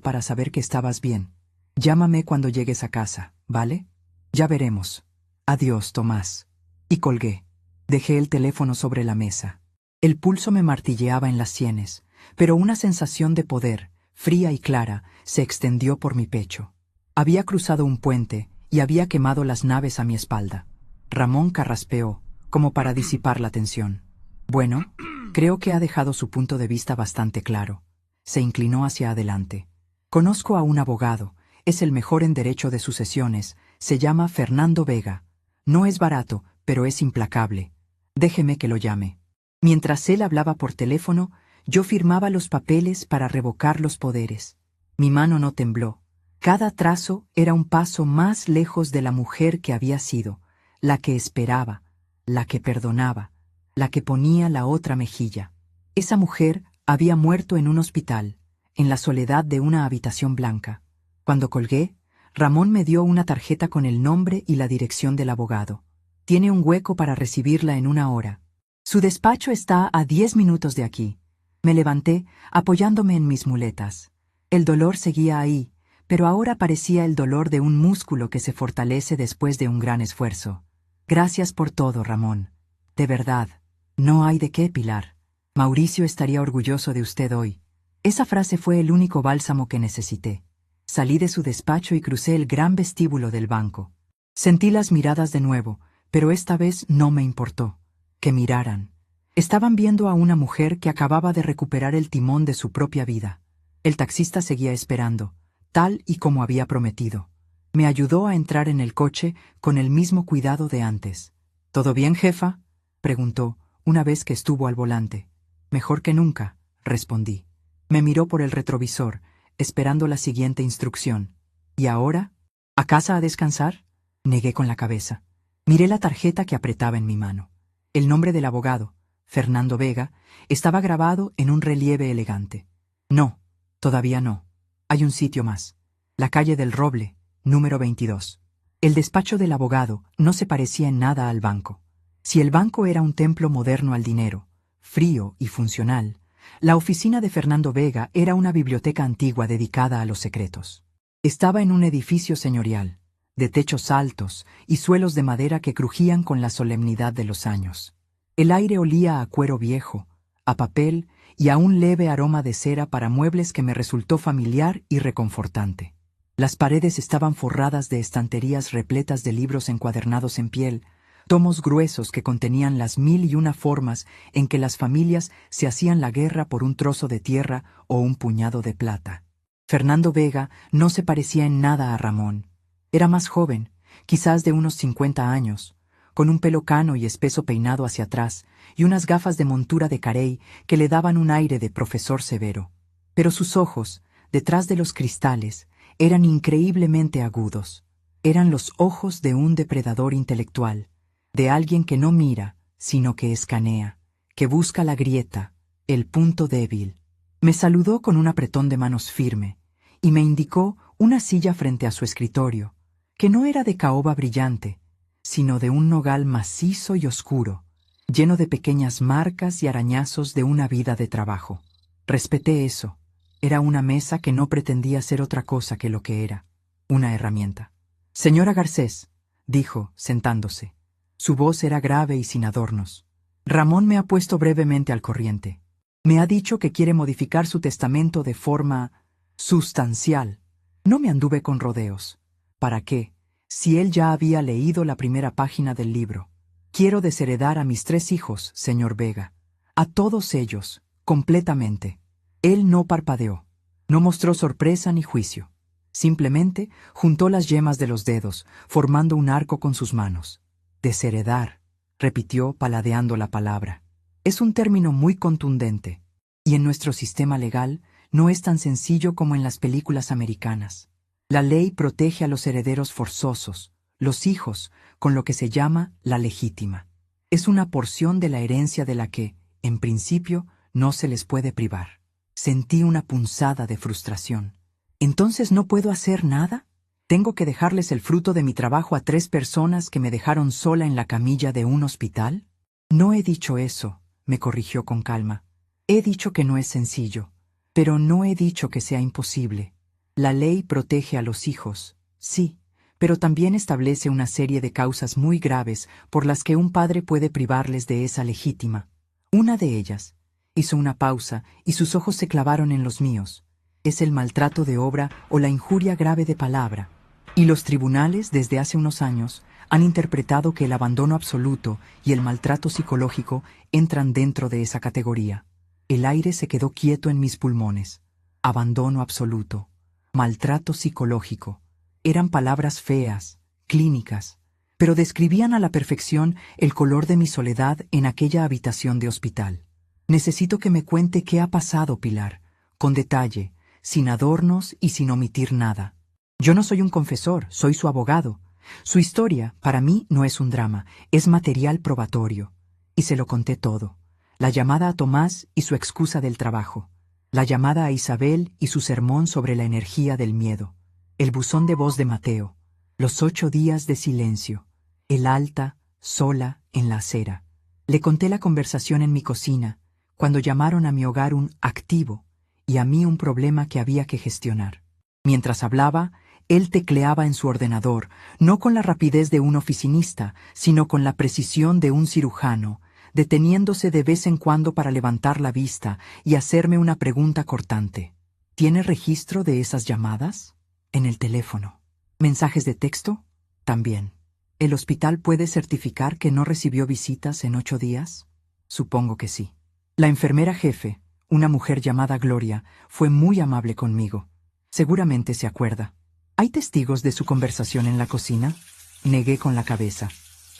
para saber que estabas bien. Llámame cuando llegues a casa, ¿vale? Ya veremos. Adiós, Tomás». Y colgué. Dejé el teléfono sobre la mesa. El pulso me martilleaba en las sienes, pero una sensación de poder, fría y clara, se extendió por mi pecho. Había cruzado un puente y había quemado las naves a mi espalda. Ramón carraspeó, como para disipar la tensión. «Bueno, creo que ha dejado su punto de vista bastante claro». Se inclinó hacia adelante. «Conozco a un abogado, es el mejor en derecho de sucesiones, se llama Fernando Vega. No es barato, pero es implacable. Déjeme que lo llame». Mientras él hablaba por teléfono, yo firmaba los papeles para revocar los poderes. Mi mano no tembló. Cada trazo era un paso más lejos de la mujer que había sido, la que esperaba, la que perdonaba, la que ponía la otra mejilla. Esa mujer había muerto en un hospital, en la soledad de una habitación blanca. Cuando colgué, Ramón me dio una tarjeta con el nombre y la dirección del abogado. «Tiene un hueco para recibirla en 1 hora. Su despacho está a 10 minutos de aquí». Me levanté, apoyándome en mis muletas. El dolor seguía ahí, pero ahora parecía el dolor de un músculo que se fortalece después de un gran esfuerzo. «Gracias por todo, Ramón. De verdad. No hay de qué, Pilar. Mauricio estaría orgulloso de usted hoy». Esa frase fue el único bálsamo que necesité. Salí de su despacho y crucé el gran vestíbulo del banco. Sentí las miradas de nuevo, pero esta vez no me importó. Que miraran. Estaban viendo a una mujer que acababa de recuperar el timón de su propia vida. El taxista seguía esperando, tal y como había prometido. Me ayudó a entrar en el coche con el mismo cuidado de antes. ¿Todo bien, jefa?, preguntó, una vez que estuvo al volante. Mejor que nunca, respondí. Me miró por el retrovisor, esperando la siguiente instrucción. ¿Y ahora? ¿A casa a descansar? Negué con la cabeza. Miré la tarjeta que apretaba en mi mano. El nombre del abogado, Fernando Vega, estaba grabado en un relieve elegante. No, todavía no. Hay un sitio más. La calle del Roble, número 22. El despacho del abogado no se parecía en nada al banco. Si el banco era un templo moderno al dinero, frío y funcional, la oficina de Fernando Vega era una biblioteca antigua dedicada a los secretos. Estaba en un edificio señorial, de techos altos y suelos de madera que crujían con la solemnidad de los años. El aire olía a cuero viejo, a papel y a un leve aroma de cera para muebles que me resultó familiar y reconfortante. Las paredes estaban forradas de estanterías repletas de libros encuadernados en piel, tomos gruesos que contenían las 1001 formas en que las familias se hacían la guerra por un trozo de tierra o un puñado de plata. Fernando Vega no se parecía en nada a Ramón. Era más joven, quizás de unos 50 años, con un pelo cano y espeso peinado hacia atrás y unas gafas de montura de carey que le daban un aire de profesor severo. Pero sus ojos, detrás de los cristales, eran increíblemente agudos. Eran los ojos de un depredador intelectual, de alguien que no mira, sino que escanea, que busca la grieta, el punto débil. Me saludó con un apretón de manos firme y me indicó una silla frente a su escritorio, que no era de caoba brillante, sino de un nogal macizo y oscuro, lleno de pequeñas marcas y arañazos de una vida de trabajo. Respeté eso. Era una mesa que no pretendía ser otra cosa que lo que era, una herramienta. «Señora Garcés», dijo, sentándose. Su voz era grave y sin adornos. «Ramón me ha puesto brevemente al corriente. Me ha dicho que quiere modificar su testamento de forma sustancial. No me anduve con rodeos. ¿Para qué? Si él ya había leído la primera página del libro. Quiero desheredar a mis 3 hijos, señor Vega. A todos ellos, completamente». Él no parpadeó, no mostró sorpresa ni juicio. Simplemente juntó las yemas de los dedos, formando un arco con sus manos. «Desheredar», repitió paladeando la palabra. Es un término muy contundente, y en nuestro sistema legal no es tan sencillo como en las películas americanas. La ley protege a los herederos forzosos, los hijos, con lo que se llama la legítima. Es una porción de la herencia de la que, en principio, no se les puede privar. Sentí una punzada de frustración. ¿Entonces no puedo hacer nada? ¿Tengo que dejarles el fruto de mi trabajo a 3 personas que me dejaron sola en la camilla de un hospital? No he dicho eso, me corrigió con calma. He dicho que no es sencillo, pero no he dicho que sea imposible. La ley protege a los hijos, sí, pero también establece una serie de causas muy graves por las que un padre puede privarles de esa legítima. Una de ellas, hizo una pausa y sus ojos se clavaron en los míos, es el maltrato de obra o la injuria grave de palabra. Y los tribunales, desde hace unos años, han interpretado que el abandono absoluto y el maltrato psicológico entran dentro de esa categoría. El aire se quedó quieto en mis pulmones. Abandono absoluto, maltrato psicológico. Eran palabras feas, clínicas, pero describían a la perfección el color de mi soledad en aquella habitación de hospital. Necesito que me cuente qué ha pasado, Pilar, con detalle, sin adornos y sin omitir nada. Yo no soy un confesor, soy su abogado. Su historia, para mí, no es un drama, es material probatorio. Y se lo conté todo. La llamada a Tomás y su excusa del trabajo. La llamada a Isabel y su sermón sobre la energía del miedo. El buzón de voz de Mateo. Los 8 días de silencio. El alta, sola, en la acera. Le conté la conversación en mi cocina, cuando llamaron a mi hogar un activo y a mí un problema que había que gestionar. Mientras hablaba, él tecleaba en su ordenador, no con la rapidez de un oficinista, sino con la precisión de un cirujano, deteniéndose de vez en cuando para levantar la vista y hacerme una pregunta cortante. ¿Tiene registro de esas llamadas? En el teléfono. ¿Mensajes de texto? También. ¿El hospital puede certificar que no recibió visitas en 8 días? Supongo que sí. La enfermera jefe, una mujer llamada Gloria, fue muy amable conmigo. Seguramente se acuerda. ¿Hay testigos de su conversación en la cocina? Negué con la cabeza.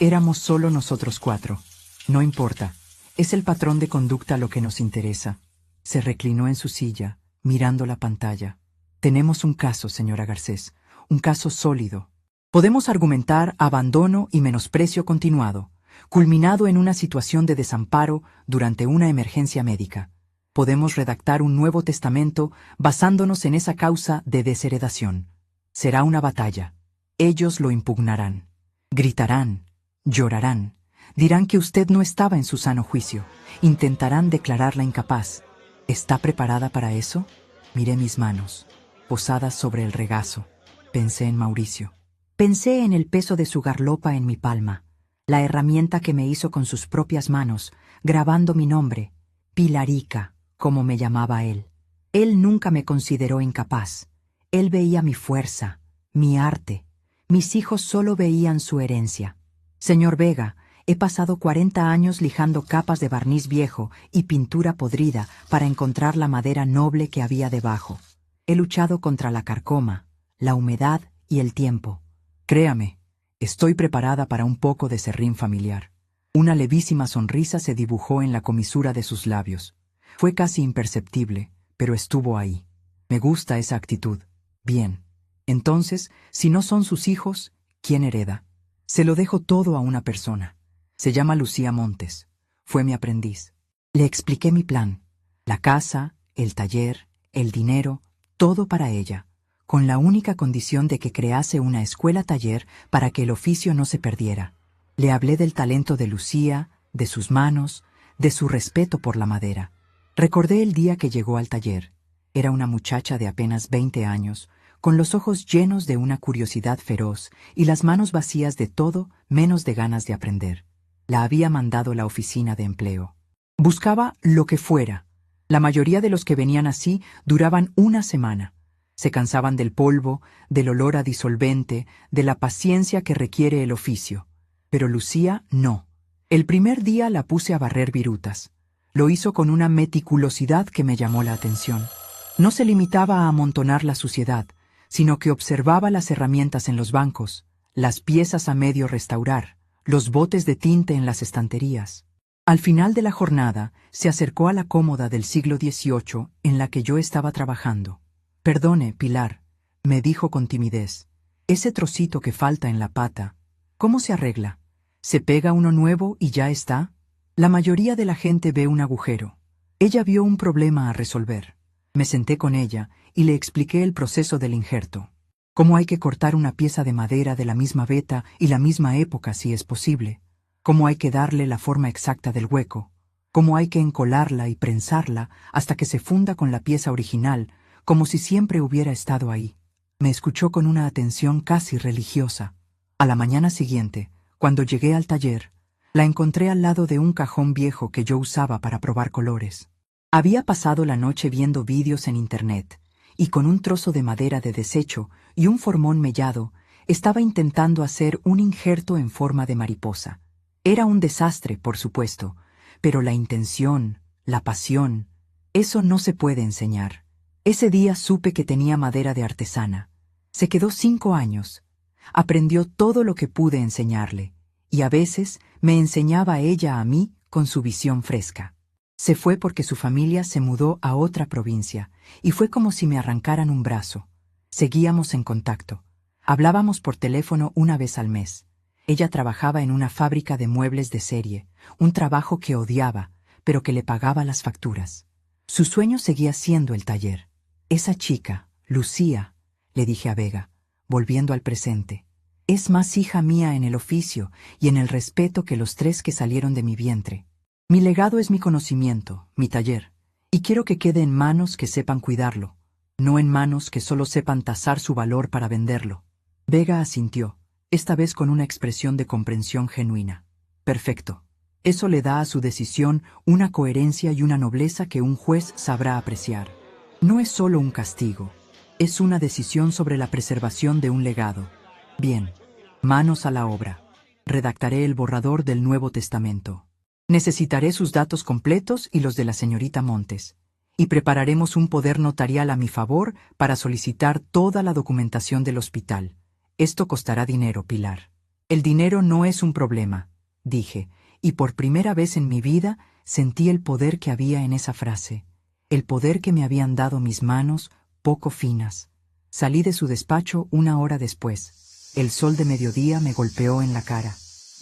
Éramos solo nosotros 4. No importa. Es el patrón de conducta lo que nos interesa. Se reclinó en su silla, mirando la pantalla. Tenemos un caso, señora Garcés. Un caso sólido. Podemos argumentar abandono y menosprecio continuado, culminado en una situación de desamparo durante una emergencia médica. Podemos redactar un nuevo testamento basándonos en esa causa de desheredación. Será una batalla. Ellos lo impugnarán. Gritarán. Llorarán. Dirán que usted no estaba en su sano juicio. Intentarán declararla incapaz. ¿Está preparada para eso? Miré mis manos, posadas sobre el regazo. Pensé en Mauricio. Pensé en el peso de su garlopa en mi palma, la herramienta que me hizo con sus propias manos, grabando mi nombre, Pilarica, como me llamaba él. Él nunca me consideró incapaz. Él veía mi fuerza, mi arte. Mis hijos solo veían su herencia. Señor Vega, he pasado 40 años lijando capas de barniz viejo y pintura podrida para encontrar la madera noble que había debajo. He luchado contra la carcoma, la humedad y el tiempo. Créame, estoy preparada para un poco de serrín familiar. Una levísima sonrisa se dibujó en la comisura de sus labios. Fue casi imperceptible, pero estuvo ahí. Me gusta esa actitud. Bien. Entonces, si no son sus hijos, ¿quién hereda? Se lo dejo todo a una persona. Se llama Lucía Montes. Fue mi aprendiz. Le expliqué mi plan. La casa, el taller, el dinero, todo para ella, con la única condición de que crease una escuela-taller para que el oficio no se perdiera. Le hablé del talento de Lucía, de sus manos, de su respeto por la madera. Recordé el día que llegó al taller. Era una muchacha de apenas 20 años, con los ojos llenos de una curiosidad feroz y las manos vacías de todo menos de ganas de aprender. La había mandado la oficina de empleo. Buscaba lo que fuera. La mayoría de los que venían así duraban una semana. Se cansaban del polvo, del olor a disolvente, de la paciencia que requiere el oficio. Pero Lucía no. El primer día la puse a barrer virutas. Lo hizo con una meticulosidad que me llamó la atención. No se limitaba a amontonar la suciedad, sino que observaba las herramientas en los bancos, las piezas a medio restaurar, los botes de tinte en las estanterías. Al final de la jornada, se acercó a la cómoda del siglo XVIII en la que yo estaba trabajando. «Perdone, Pilar», me dijo con timidez, «ese trocito que falta en la pata, ¿cómo se arregla? ¿Se pega uno nuevo y ya está?» La mayoría de la gente ve un agujero. Ella vio un problema a resolver. Me senté con ella y le expliqué el proceso del injerto. Cómo hay que cortar una pieza de madera de la misma veta y la misma época si es posible. Cómo hay que darle la forma exacta del hueco. Cómo hay que encolarla y prensarla hasta que se funda con la pieza original, como si siempre hubiera estado ahí. Me escuchó con una atención casi religiosa. A la mañana siguiente, cuando llegué al taller, la encontré al lado de un cajón viejo que yo usaba para probar colores. Había pasado la noche viendo vídeos en internet, y con un trozo de madera de desecho y un formón mellado, estaba intentando hacer un injerto en forma de mariposa. Era un desastre, por supuesto, pero la intención, la pasión, eso no se puede enseñar. Ese día supe que tenía madera de artesana. Se quedó 5 años. Aprendió todo lo que pude enseñarle, y a veces me enseñaba ella a mí con su visión fresca. Se fue porque su familia se mudó a otra provincia, y fue como si me arrancaran un brazo. Seguíamos en contacto. Hablábamos por teléfono una vez al mes. Ella trabajaba en una fábrica de muebles de serie, un trabajo que odiaba, pero que le pagaba las facturas. Su sueño seguía siendo el taller. Esa chica, Lucía, le dije a Vega, volviendo al presente, es más hija mía en el oficio y en el respeto que los 3 que salieron de mi vientre. Mi legado es mi conocimiento, mi taller, y quiero que quede en manos que sepan cuidarlo, no en manos que solo sepan tasar su valor para venderlo. Vega asintió, esta vez con una expresión de comprensión genuina. Perfecto. Eso le da a su decisión una coherencia y una nobleza que un juez sabrá apreciar. No es solo un castigo, es una decisión sobre la preservación de un legado. Bien, manos a la obra. Redactaré el borrador del Nuevo Testamento. Necesitaré sus datos completos y los de la señorita Montes, y prepararemos un poder notarial a mi favor para solicitar toda la documentación del hospital. Esto costará dinero, Pilar. El dinero no es un problema, dije, y por primera vez en mi vida sentí el poder que había en esa frase, el poder que me habían dado mis manos, poco finas. Salí de su despacho 1 hora después. El sol de mediodía me golpeó en la cara.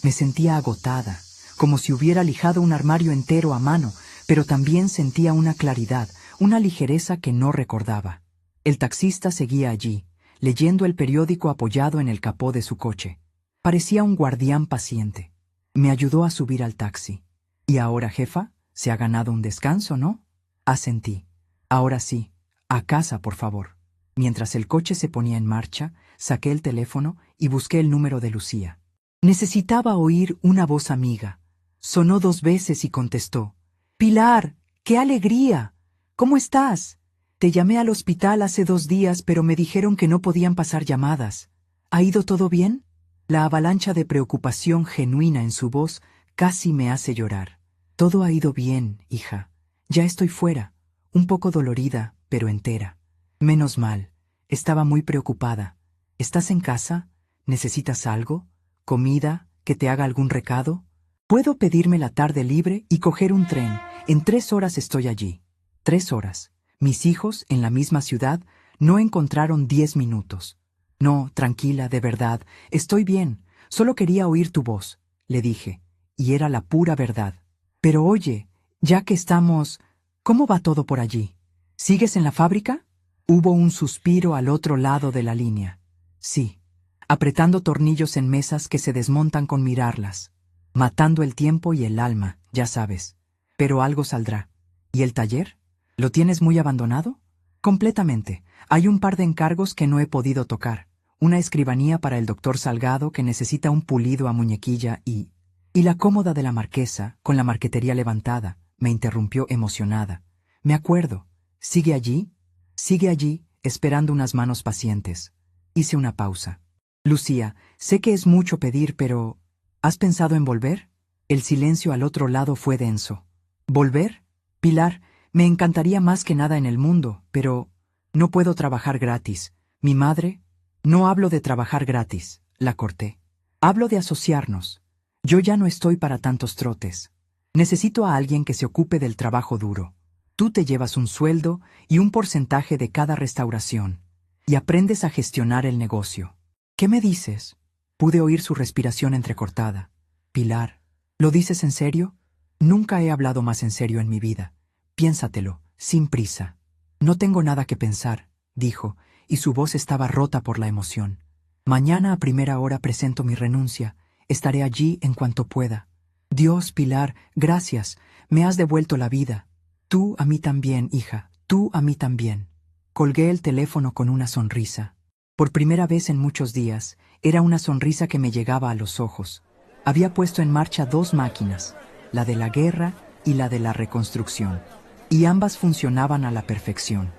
Me sentía agotada, como si hubiera lijado un armario entero a mano, pero también sentía una claridad, una ligereza que no recordaba. El taxista seguía allí, leyendo el periódico apoyado en el capó de su coche. Parecía un guardián paciente. Me ayudó a subir al taxi. «¿Y ahora, jefa? Se ha ganado un descanso, ¿no?». Asentí. «Ahora sí. A casa, por favor». Mientras el coche se ponía en marcha, saqué el teléfono y busqué el número de Lucía. Necesitaba oír una voz amiga. Sonó 2 veces y contestó. «Pilar, qué alegría. ¿Cómo estás? Te llamé al hospital hace 2 días, pero me dijeron que no podían pasar llamadas. ¿Ha ido todo bien?». La avalancha de preocupación genuina en su voz casi me hace llorar. «Todo ha ido bien, hija. Ya estoy fuera, un poco dolorida, pero entera». «Menos mal. Estaba muy preocupada. ¿Estás en casa? ¿Necesitas algo? ¿Comida? ¿Que te haga algún recado? Puedo pedirme la tarde libre y coger un tren. En 3 horas estoy allí». 3 horas. Mis hijos, en la misma ciudad, no encontraron 10 minutos. «No, tranquila, de verdad, estoy bien. Solo quería oír tu voz», le dije, y era la pura verdad. «Pero oye, ya que estamos, ¿cómo va todo por allí? ¿Sigues en la fábrica?». Hubo un suspiro al otro lado de la línea. «Sí, apretando tornillos en mesas que se desmontan con mirarlas, matando el tiempo y el alma, ya sabes. Pero algo saldrá. ¿Y el taller? ¿Lo tienes muy abandonado?». «Completamente. Hay un par de encargos que no he podido tocar. Una escribanía para el doctor Salgado que necesita un pulido a muñequilla y la cómoda de la marquesa, con la marquetería levantada», me interrumpió emocionada. «Me acuerdo. ¿Sigue allí?». «Sigue allí, esperando unas manos pacientes». Hice una pausa. «Lucía, sé que es mucho pedir, pero ¿has pensado en volver?». El silencio al otro lado fue denso. «¿Volver? Pilar, me encantaría más que nada en el mundo, pero no puedo trabajar gratis. Mi madre...». «No hablo de trabajar gratis», la corté. «Hablo de asociarnos. Yo ya no estoy para tantos trotes. Necesito a alguien que se ocupe del trabajo duro. Tú te llevas un sueldo y un porcentaje de cada restauración, y aprendes a gestionar el negocio». «¿Qué me dices?». Pude oír su respiración entrecortada. «Pilar, ¿lo dices en serio?». «Nunca he hablado más en serio en mi vida. Piénsatelo, sin prisa». «No tengo nada que pensar», dijo, y su voz estaba rota por la emoción. «Mañana a primera hora presento mi renuncia. Estaré allí en cuanto pueda». «Dios, Pilar, gracias. Me has devuelto la vida». «Tú a mí también, hija, tú a mí también». Colgué el teléfono con una sonrisa. Por primera vez en muchos días, era una sonrisa que me llegaba a los ojos. Había puesto en marcha 2 máquinas, la de la guerra y la de la reconstrucción, y ambas funcionaban a la perfección.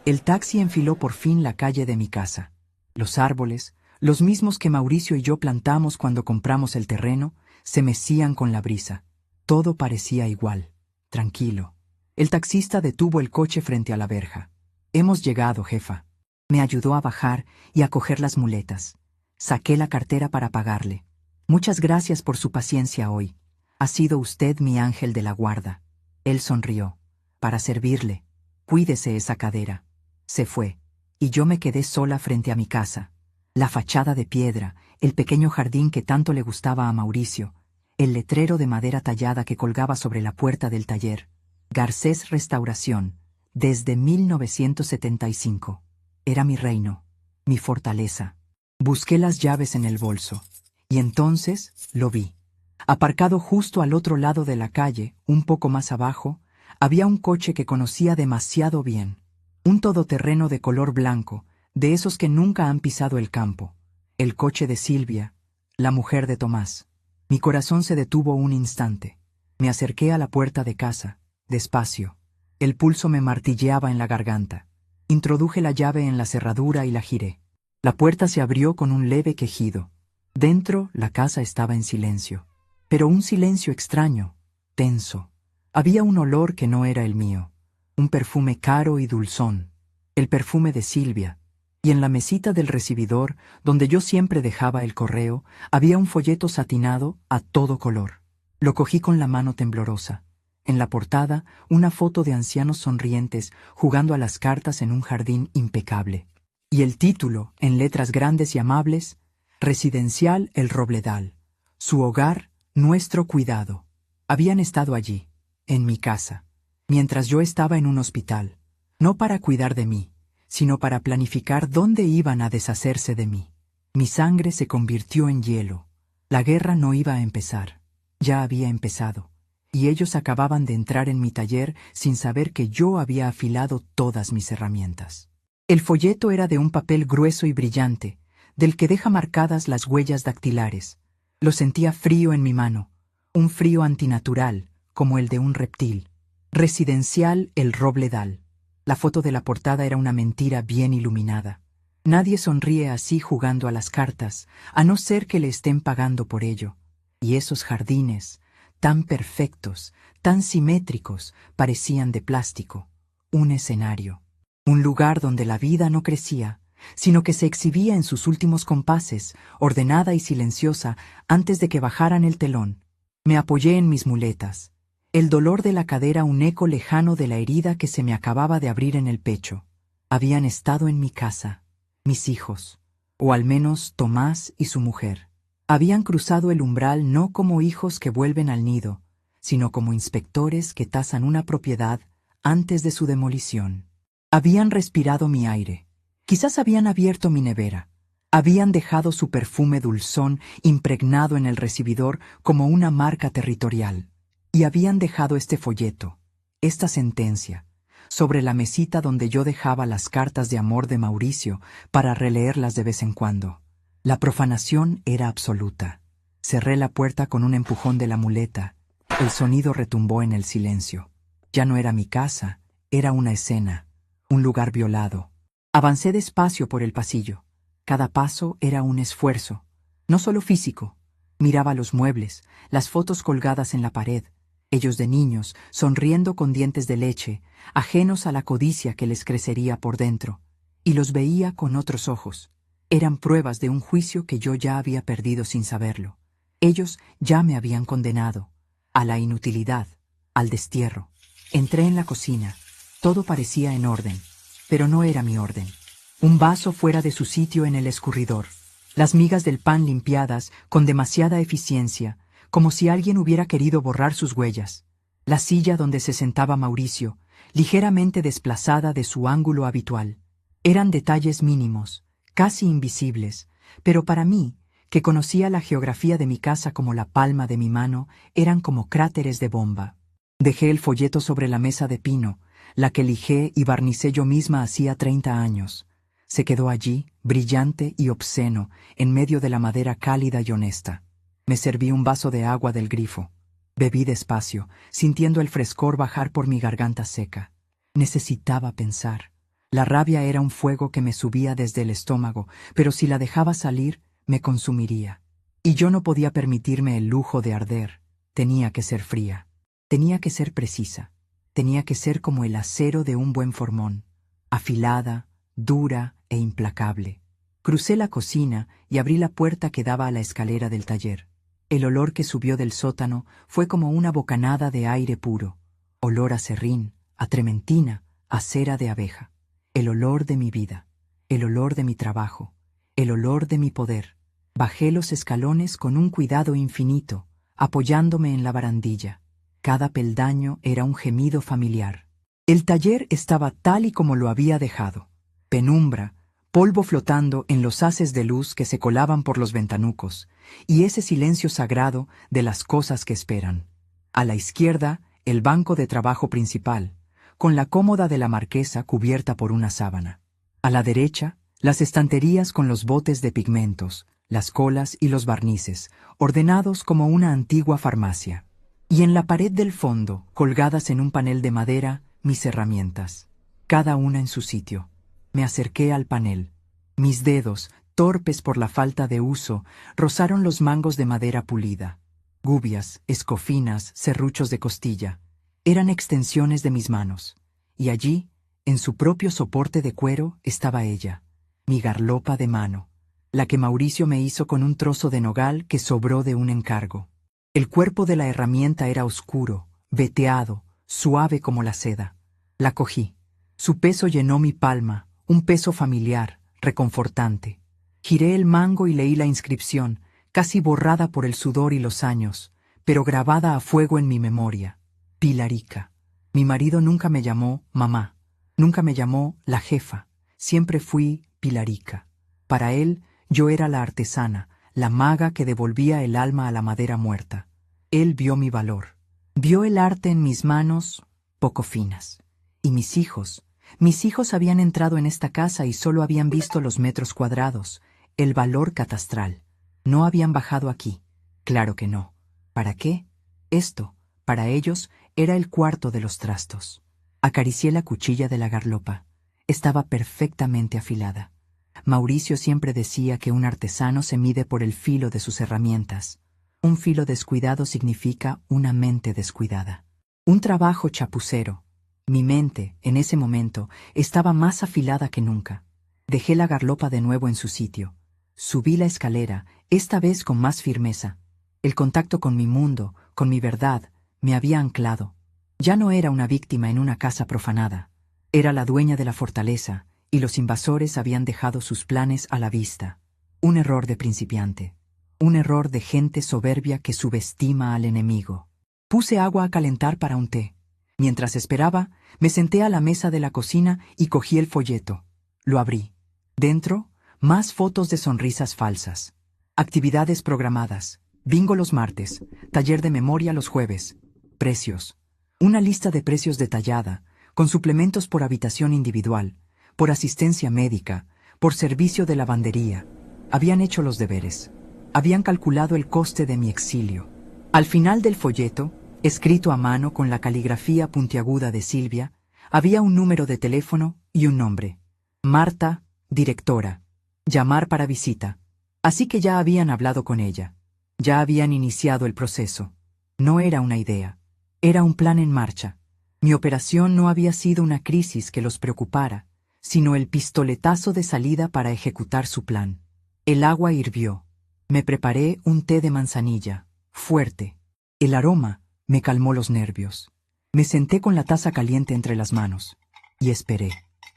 El taxi enfiló por fin la calle de mi casa. Los árboles, los mismos que Mauricio y yo plantamos cuando compramos el terreno, se mecían con la brisa. Todo parecía igual, tranquilo. El taxista detuvo el coche frente a la verja. «Hemos llegado, jefa». Me ayudó a bajar y a coger las muletas. Saqué la cartera para pagarle. «Muchas gracias por su paciencia hoy. Ha sido usted mi ángel de la guarda». Él sonrió. «Para servirle. Cuídese esa cadera». Se fue, y yo me quedé sola frente a mi casa. La fachada de piedra, el pequeño jardín que tanto le gustaba a Mauricio, el letrero de madera tallada que colgaba sobre la puerta del taller. Garcés Restauración, desde 1975. Era mi reino, mi fortaleza. Busqué las llaves en el bolso, y entonces lo vi. Aparcado justo al otro lado de la calle, un poco más abajo, había un coche que conocía demasiado bien. Un todoterreno de color blanco, de esos que nunca han pisado el campo. El coche de Silvia, la mujer de Tomás. Mi corazón se detuvo un instante. Me acerqué a la puerta de casa, despacio. El pulso me martilleaba en la garganta. Introduje la llave en la cerradura y la giré. La puerta se abrió con un leve quejido. Dentro, la casa estaba en silencio. Pero un silencio extraño, tenso. Había un olor que no era el mío. Un perfume caro y dulzón. El perfume de Silvia. y en la mesita del recibidor, donde yo siempre dejaba el correo, había un folleto satinado a todo color. Lo cogí con la mano temblorosa. En la portada, una foto de ancianos sonrientes jugando a las cartas en un jardín impecable. Y el título, en letras grandes y amables, Residencial El Robledal. Su hogar, nuestro cuidado. Habían estado allí, en mi casa, mientras yo estaba en un hospital, no para cuidar de mí, sino para planificar dónde iban a deshacerse de mí. Mi sangre se convirtió en hielo. La guerra no iba a empezar. Ya había empezado. Y ellos acababan de entrar en mi taller sin saber que yo había afilado todas mis herramientas. El folleto era de un papel grueso y brillante, del que deja marcadas las huellas dactilares. Lo sentía frío en mi mano, un frío antinatural, como el de un reptil. Residencial El Robledal. La foto de la portada era una mentira bien iluminada. Nadie sonríe así jugando a las cartas, a no ser que le estén pagando por ello. Y esos jardines, tan perfectos, tan simétricos, parecían de plástico. Un escenario. Un lugar donde la vida no crecía, sino que se exhibía en sus últimos compases, ordenada y silenciosa, antes de que bajaran el telón. Me apoyé en mis muletas. El dolor de la cadera un eco lejano de la herida que se me acababa de abrir en el pecho. Habían estado en mi casa, mis hijos, o al menos Tomás y su mujer. Habían cruzado el umbral no como hijos que vuelven al nido, sino como inspectores que tasan una propiedad antes de su demolición. Habían respirado mi aire, quizás habían abierto mi nevera, habían dejado su perfume dulzón impregnado en el recibidor como una marca territorial. Y habían dejado este folleto, esta sentencia, sobre la mesita donde yo dejaba las cartas de amor de Mauricio para releerlas de vez en cuando. La profanación era absoluta. Cerré la puerta con un empujón de la muleta. El sonido retumbó en el silencio. Ya no era mi casa, era una escena, un lugar violado. Avancé despacio por el pasillo. Cada paso era un esfuerzo, no solo físico. Miraba los muebles, las fotos colgadas en la pared, ellos de niños, sonriendo con dientes de leche, ajenos a la codicia que les crecería por dentro, y los veía con otros ojos. Eran pruebas de un juicio que yo ya había perdido sin saberlo. Ellos ya me habían condenado, a la inutilidad, al destierro. Entré en la cocina. Todo parecía en orden, pero no era mi orden. Un vaso fuera de su sitio en el escurridor. Las migas del pan limpiadas con demasiada eficiencia, como si alguien hubiera querido borrar sus huellas. La silla donde se sentaba Mauricio, ligeramente desplazada de su ángulo habitual. Eran detalles mínimos, casi invisibles, pero para mí, que conocía la geografía de mi casa como la palma de mi mano, eran como cráteres de bomba. Dejé el folleto sobre la mesa de pino, la que lijé y barnicé yo misma hacía 30 años. Se quedó allí, brillante y obsceno, en medio de la madera cálida y honesta. Me serví un vaso de agua del grifo. Bebí despacio, sintiendo el frescor bajar por mi garganta seca. Necesitaba pensar. La rabia era un fuego que me subía desde el estómago, pero si la dejaba salir, me consumiría. Y yo no podía permitirme el lujo de arder. Tenía que ser fría. Tenía que ser precisa. Tenía que ser como el acero de un buen formón. Afilada, dura e implacable. Crucé la cocina y abrí la puerta que daba a la escalera del taller. El olor que subió del sótano fue como una bocanada de aire puro. Olor a serrín, a trementina, a cera de abeja. El olor de mi vida. El olor de mi trabajo. El olor de mi poder. Bajé los escalones con un cuidado infinito, apoyándome en la barandilla. Cada peldaño era un gemido familiar. El taller estaba tal y como lo había dejado. Penumbra, polvo flotando en los haces de luz que se colaban por los ventanucos, y ese silencio sagrado de las cosas que esperan. A la izquierda, el banco de trabajo principal, con la cómoda de la marquesa cubierta por una sábana. A la derecha, las estanterías con los botes de pigmentos, las colas y los barnices, ordenados como una antigua farmacia. Y en la pared del fondo, colgadas en un panel de madera, mis herramientas, cada una en su sitio. Me acerqué al panel. Mis dedos, torpes por la falta de uso, rozaron los mangos de madera pulida. Gubias, escofinas, serruchos de costilla. Eran extensiones de mis manos. Y allí, en su propio soporte de cuero, estaba ella. mi garlopa de mano, la que Mauricio me hizo con un trozo de nogal que sobró de un encargo. El cuerpo de la herramienta era oscuro, veteado, suave como la seda. La cogí. Su peso llenó mi palma, un peso familiar, reconfortante. Giré el mango y leí la inscripción, casi borrada por el sudor y los años, pero grabada a fuego en mi memoria. Pilarica. Mi marido nunca me llamó mamá, nunca me llamó la jefa, siempre fui Pilarica. Para él, yo era la artesana, la maga que devolvía el alma a la madera muerta. Él vio mi valor. Vio el arte en mis manos, poco finas. Y mis hijos habían entrado en esta casa y solo habían visto los metros cuadrados, el valor catastral. No habían bajado aquí. Claro que no. ¿Para qué? Esto, para ellos, era el cuarto de los trastos. Acaricié la cuchilla de la garlopa. Estaba perfectamente afilada. Mauricio siempre decía que un artesano se mide por el filo de sus herramientas. Un filo descuidado significa una mente descuidada. Un trabajo chapucero. Mi mente, en ese momento, estaba más afilada que nunca. Dejé la garlopa de nuevo en su sitio. Subí la escalera, esta vez con más firmeza. El contacto con mi mundo, con mi verdad, me había anclado. Ya no era una víctima en una casa profanada. Era la dueña de la fortaleza, y los invasores habían dejado sus planes a la vista. Un error de principiante. Un error de gente soberbia que subestima al enemigo. Puse agua a calentar para un té. Mientras esperaba, me senté a la mesa de la cocina y cogí el folleto. Lo abrí. Dentro, más fotos de sonrisas falsas. Actividades programadas. Bingo los martes. Taller de memoria los jueves. Precios. Una lista de precios detallada, con suplementos por habitación individual, por asistencia médica, por servicio de lavandería. Habían hecho los deberes. Habían calculado el coste de mi exilio. Al final del folleto, escrito a mano con la caligrafía puntiaguda de Silvia, había un número de teléfono y un nombre. Marta, directora. Llamar para visita. Así que ya habían hablado con ella. Ya habían iniciado el proceso. No era una idea. Era un plan en marcha. Mi operación no había sido una crisis que los preocupara, sino el pistoletazo de salida para ejecutar su plan. El agua hirvió. Me preparé un té de manzanilla, fuerte. El aroma me calmó los nervios. Me senté con la taza caliente entre las manos. Y esperé.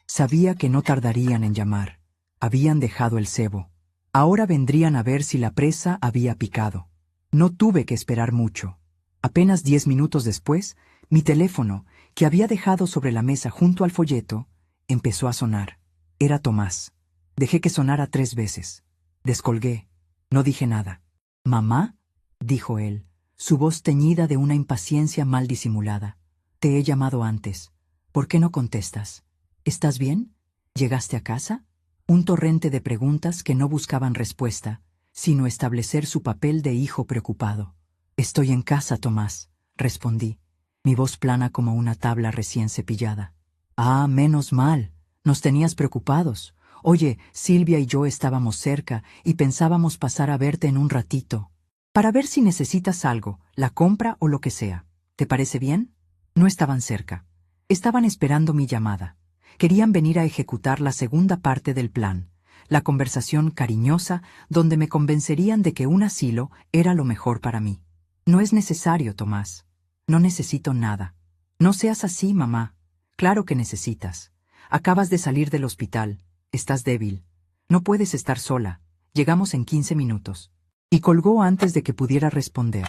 Sabía que no tardarían en llamar. Habían dejado el cebo. Ahora vendrían a ver si la presa había picado. No tuve que esperar mucho. Apenas 10 minutos después, mi teléfono, que había dejado sobre la mesa junto al folleto, empezó a sonar. Era Tomás. Dejé que sonara 3 veces. Descolgué. No dije nada. «¿Mamá?», dijo él, su voz teñida de una impaciencia mal disimulada. «Te he llamado antes. ¿Por qué no contestas? ¿Estás bien? ¿Llegaste a casa?». Un torrente de preguntas que no buscaban respuesta, sino establecer su papel de hijo preocupado. «Estoy en casa, Tomás», respondí, mi voz plana como una tabla recién cepillada. «Ah, menos mal. Nos tenías preocupados. Oye, Silvia y yo estábamos cerca y pensábamos pasar a verte en un ratito, para ver si necesitas algo, la compra o lo que sea. ¿Te parece bien?». No estaban cerca. Estaban esperando mi llamada. Querían venir a ejecutar la segunda parte del plan, la conversación cariñosa donde me convencerían de que un asilo era lo mejor para mí. «No es necesario, Tomás. No necesito nada». «No seas así, mamá. Claro que necesitas. Acabas de salir del hospital. Estás débil. No puedes estar sola. Llegamos en 15 minutos». Y colgó antes de que pudiera responder.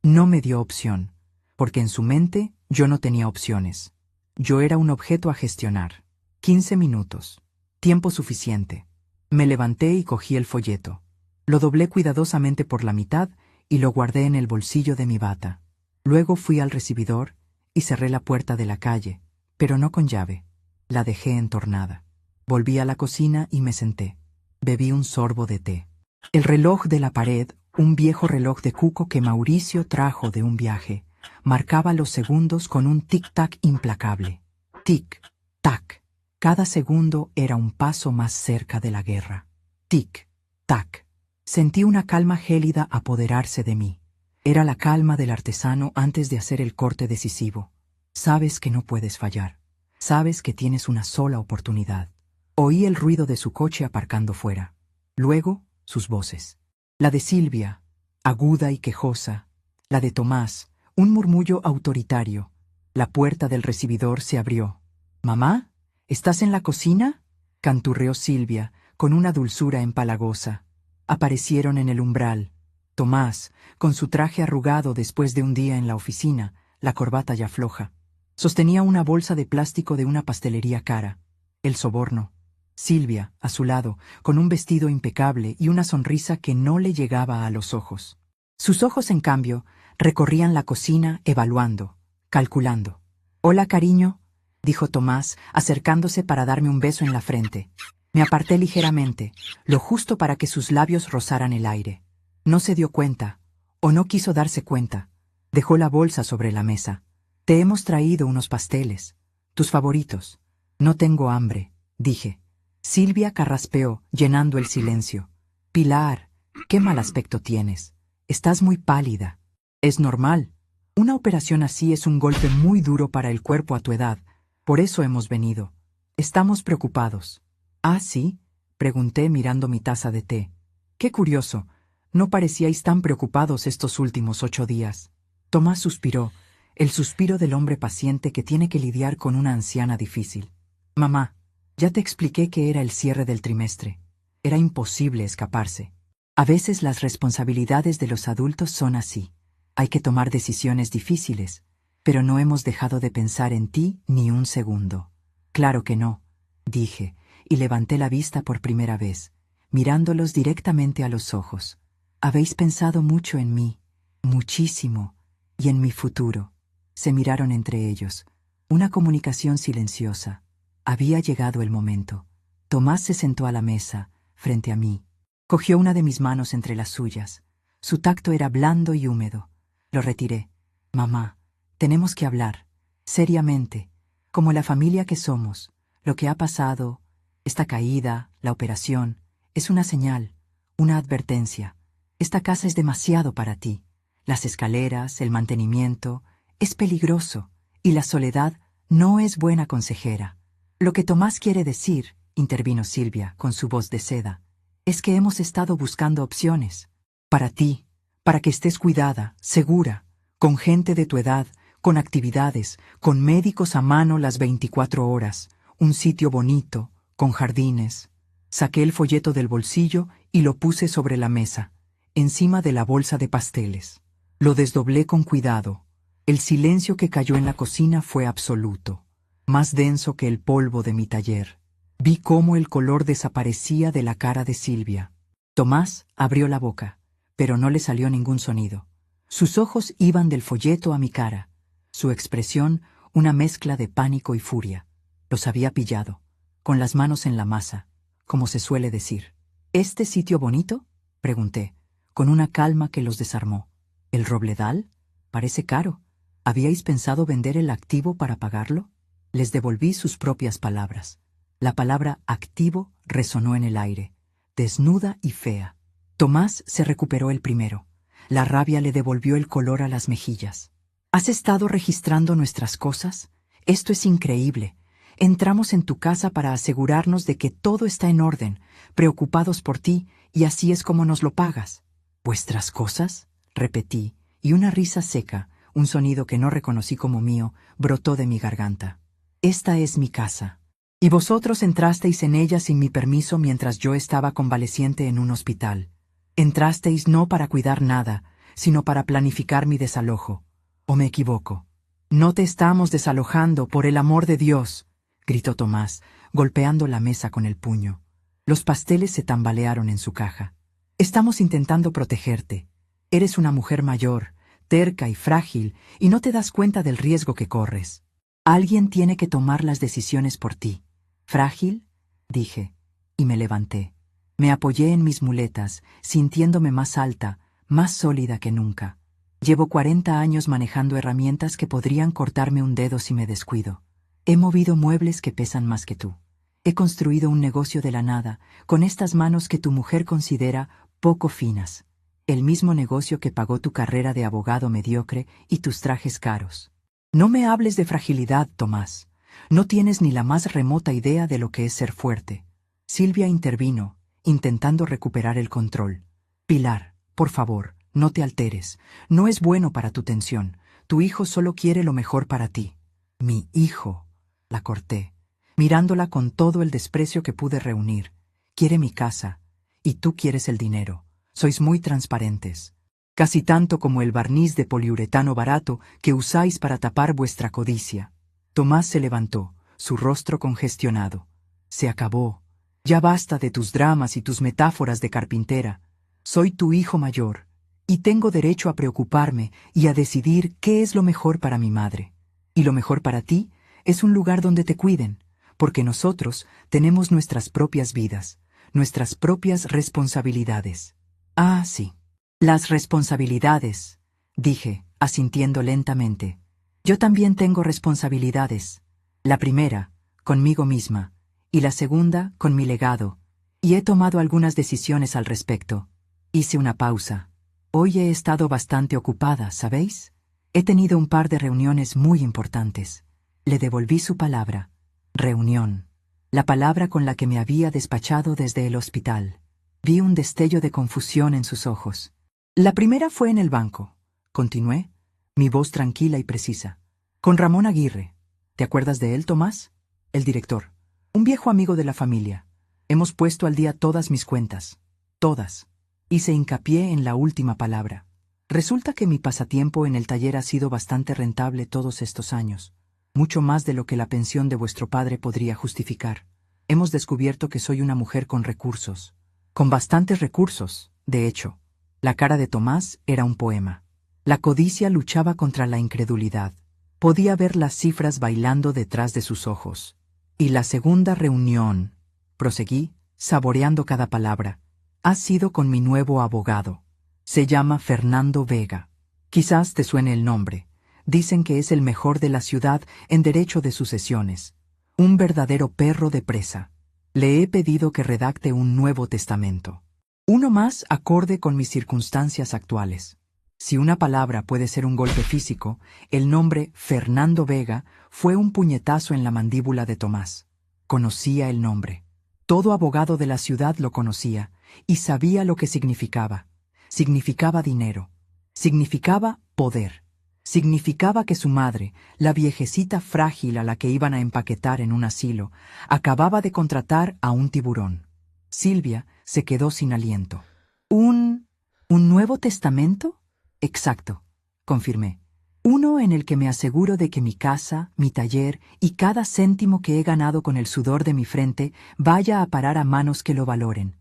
No me dio opción, porque en su mente yo no tenía opciones. Yo era un objeto a gestionar. 15 minutos. Tiempo suficiente. Me levanté y cogí el folleto. Lo doblé cuidadosamente por la mitad y lo guardé en el bolsillo de mi bata. Luego fui al recibidor y cerré la puerta de la calle, pero no con llave. La dejé entornada. Volví a la cocina y me senté. Bebí un sorbo de té. El reloj de la pared, un viejo reloj de cuco que Mauricio trajo de un viaje, marcaba los segundos con un tic-tac implacable. Tic-tac. Cada segundo era un paso más cerca de la guerra. Tic-tac. Sentí una calma gélida apoderarse de mí. Era la calma del artesano antes de hacer el corte decisivo. Sabes que no puedes fallar. Sabes que tienes una sola oportunidad. Oí el ruido de su coche aparcando fuera. Luego, sus voces. La de Silvia, aguda y quejosa. La de Tomás, un murmullo autoritario. La puerta del recibidor se abrió. «¿Mamá? ¿Estás en la cocina?», canturreó Silvia, con una dulzura empalagosa. Aparecieron en el umbral. Tomás, con su traje arrugado después de un día en la oficina, la corbata ya floja. Sostenía una bolsa de plástico de una pastelería cara. El soborno. Silvia, a su lado, con un vestido impecable y una sonrisa que no le llegaba a los ojos. Sus ojos, en cambio, recorrían la cocina evaluando, calculando. «Hola, cariño», dijo Tomás, acercándose para darme un beso en la frente. Me aparté ligeramente, lo justo para que sus labios rozaran el aire. No se dio cuenta, o no quiso darse cuenta. Dejó la bolsa sobre la mesa. «Te hemos traído unos pasteles, tus favoritos». «No tengo hambre», dije. Silvia carraspeó, llenando el silencio. «Pilar, qué mal aspecto tienes. Estás muy pálida». «Es normal. Una operación así es un golpe muy duro para el cuerpo a tu edad. Por eso hemos venido. Estamos preocupados». «¿Ah, sí?», pregunté mirando mi taza de té. «Qué curioso. No parecíais tan preocupados estos últimos 8 días». Tomás suspiró, el suspiro del hombre paciente que tiene que lidiar con una anciana difícil. «Mamá, ya te expliqué que era el cierre del trimestre. Era imposible escaparse. A veces las responsabilidades de los adultos son así. Hay que tomar decisiones difíciles, pero no hemos dejado de pensar en ti ni un segundo». «Claro que no», dije, y levanté la vista por primera vez, mirándolos directamente a los ojos. «Habéis pensado mucho en mí, muchísimo, y en mi futuro». Se miraron entre ellos. Una comunicación silenciosa. Había llegado el momento. Tomás se sentó a la mesa, frente a mí. Cogió una de mis manos entre las suyas. Su tacto era blando y húmedo. Lo retiré. «Mamá, tenemos que hablar, seriamente, como la familia que somos. Lo que ha pasado, esta caída, la operación, es una señal, una advertencia. Esta casa es demasiado para ti. Las escaleras, el mantenimiento, es peligroso, y la soledad no es buena consejera». «Lo que Tomás quiere decir», intervino Silvia con su voz de seda, «es que hemos estado buscando opciones. Para ti, para que estés cuidada, segura, con gente de tu edad, con actividades, con médicos a mano las 24 horas, un sitio bonito, con jardines». Saqué el folleto del bolsillo y lo puse sobre la mesa, encima de la bolsa de pasteles. Lo desdoblé con cuidado. El silencio que cayó en la cocina fue absoluto, más denso que el polvo de mi taller. Vi cómo el color desaparecía de la cara de Silvia. Tomás abrió la boca, pero no le salió ningún sonido. Sus ojos iban del folleto a mi cara. Su expresión, una mezcla de pánico y furia. Los había pillado, con las manos en la masa, como se suele decir. «¿Este sitio bonito?», pregunté, con una calma que los desarmó. «¿El Robledal? Parece caro. ¿Habíais pensado vender el activo para pagarlo?». Les devolví sus propias palabras. La palabra activo resonó en el aire, desnuda y fea. Tomás se recuperó el primero. La rabia le devolvió el color a las mejillas. «¿Has estado registrando nuestras cosas? Esto es increíble. Entramos en tu casa para asegurarnos de que todo está en orden, preocupados por ti, y así es como nos lo pagas». «¿Vuestras cosas?», repetí, y una risa seca, un sonido que no reconocí como mío, brotó de mi garganta. «Esta es mi casa. Y vosotros entrasteis en ella sin mi permiso mientras yo estaba convaleciente en un hospital. Entrasteis no para cuidar nada, sino para planificar mi desalojo. ¿O me equivoco?». «No te estamos desalojando, por el amor de Dios», gritó Tomás, golpeando la mesa con el puño. Los pasteles se tambalearon en su caja. «Estamos intentando protegerte. Eres una mujer mayor, terca y frágil, y no te das cuenta del riesgo que corres. Alguien tiene que tomar las decisiones por ti». «¿Frágil?», dije, y me levanté. Me apoyé en mis muletas, sintiéndome más alta, más sólida que nunca. Llevo 40 años manejando herramientas que podrían cortarme un dedo si me descuido. He movido muebles que pesan más que tú. He construido un negocio de la nada, con estas manos que tu mujer considera poco finas. El mismo negocio que pagó tu carrera de abogado mediocre y tus trajes caros. No me hables de fragilidad, Tomás. No tienes ni la más remota idea de lo que es ser fuerte. Silvia intervino, intentando recuperar el control. Pilar, por favor, no te alteres. No es bueno para tu tensión. Tu hijo solo quiere lo mejor para ti. Mi hijo, la corté, mirándola con todo el desprecio que pude reunir. Quiere mi casa, y tú quieres el dinero. Sois muy transparentes. Casi tanto como el barniz de poliuretano barato que usáis para tapar vuestra codicia. Tomás se levantó, su rostro congestionado. Se acabó. Ya basta de tus dramas y tus metáforas de carpintera. Soy tu hijo mayor, y tengo derecho a preocuparme y a decidir qué es lo mejor para mi madre. Y lo mejor para ti es un lugar donde te cuiden, porque nosotros tenemos nuestras propias vidas, nuestras propias responsabilidades. Ah, sí. Las responsabilidades, dije, asintiendo lentamente. Yo también tengo responsabilidades. La primera, conmigo misma, y la segunda, con mi legado. Y he tomado algunas decisiones al respecto. Hice una pausa. Hoy he estado bastante ocupada, ¿sabéis? He tenido un par de reuniones muy importantes. Le devolví su palabra. Reunión. La palabra con la que me había despachado desde el hospital. Vi un destello de confusión en sus ojos. La primera fue en el banco. Continué, mi voz tranquila y precisa. Con Ramón Aguirre. ¿Te acuerdas de él, Tomás? El director. Un viejo amigo de la familia. Hemos puesto al día todas mis cuentas. Todas. Hice hincapié en la última palabra. Resulta que mi pasatiempo en el taller ha sido bastante rentable todos estos años. Mucho más de lo que la pensión de vuestro padre podría justificar. Hemos descubierto que soy una mujer con recursos. Con bastantes recursos, de hecho. La cara de Tomás era un poema. La codicia luchaba contra la incredulidad. Podía ver las cifras bailando detrás de sus ojos. Y la segunda reunión, proseguí, saboreando cada palabra, ha sido con mi nuevo abogado. Se llama Fernando Vega. Quizás te suene el nombre. Dicen que es el mejor de la ciudad en derecho de sucesiones. Un verdadero perro de presa. Le he pedido que redacte un Nuevo Testamento. Uno más acorde con mis circunstancias actuales. Si una palabra puede ser un golpe físico, el nombre Fernando Vega fue un puñetazo en la mandíbula de Tomás. Conocía el nombre. Todo abogado de la ciudad lo conocía y sabía lo que significaba. Significaba dinero. Significaba poder. Significaba que su madre, la viejecita frágil a la que iban a empaquetar en un asilo, acababa de contratar a un tiburón. Silvia se quedó sin aliento. ¿Un Nuevo Testamento? Exacto, confirmé. Uno en el que me aseguro de que mi casa, mi taller y cada céntimo que he ganado con el sudor de mi frente vaya a parar a manos que lo valoren.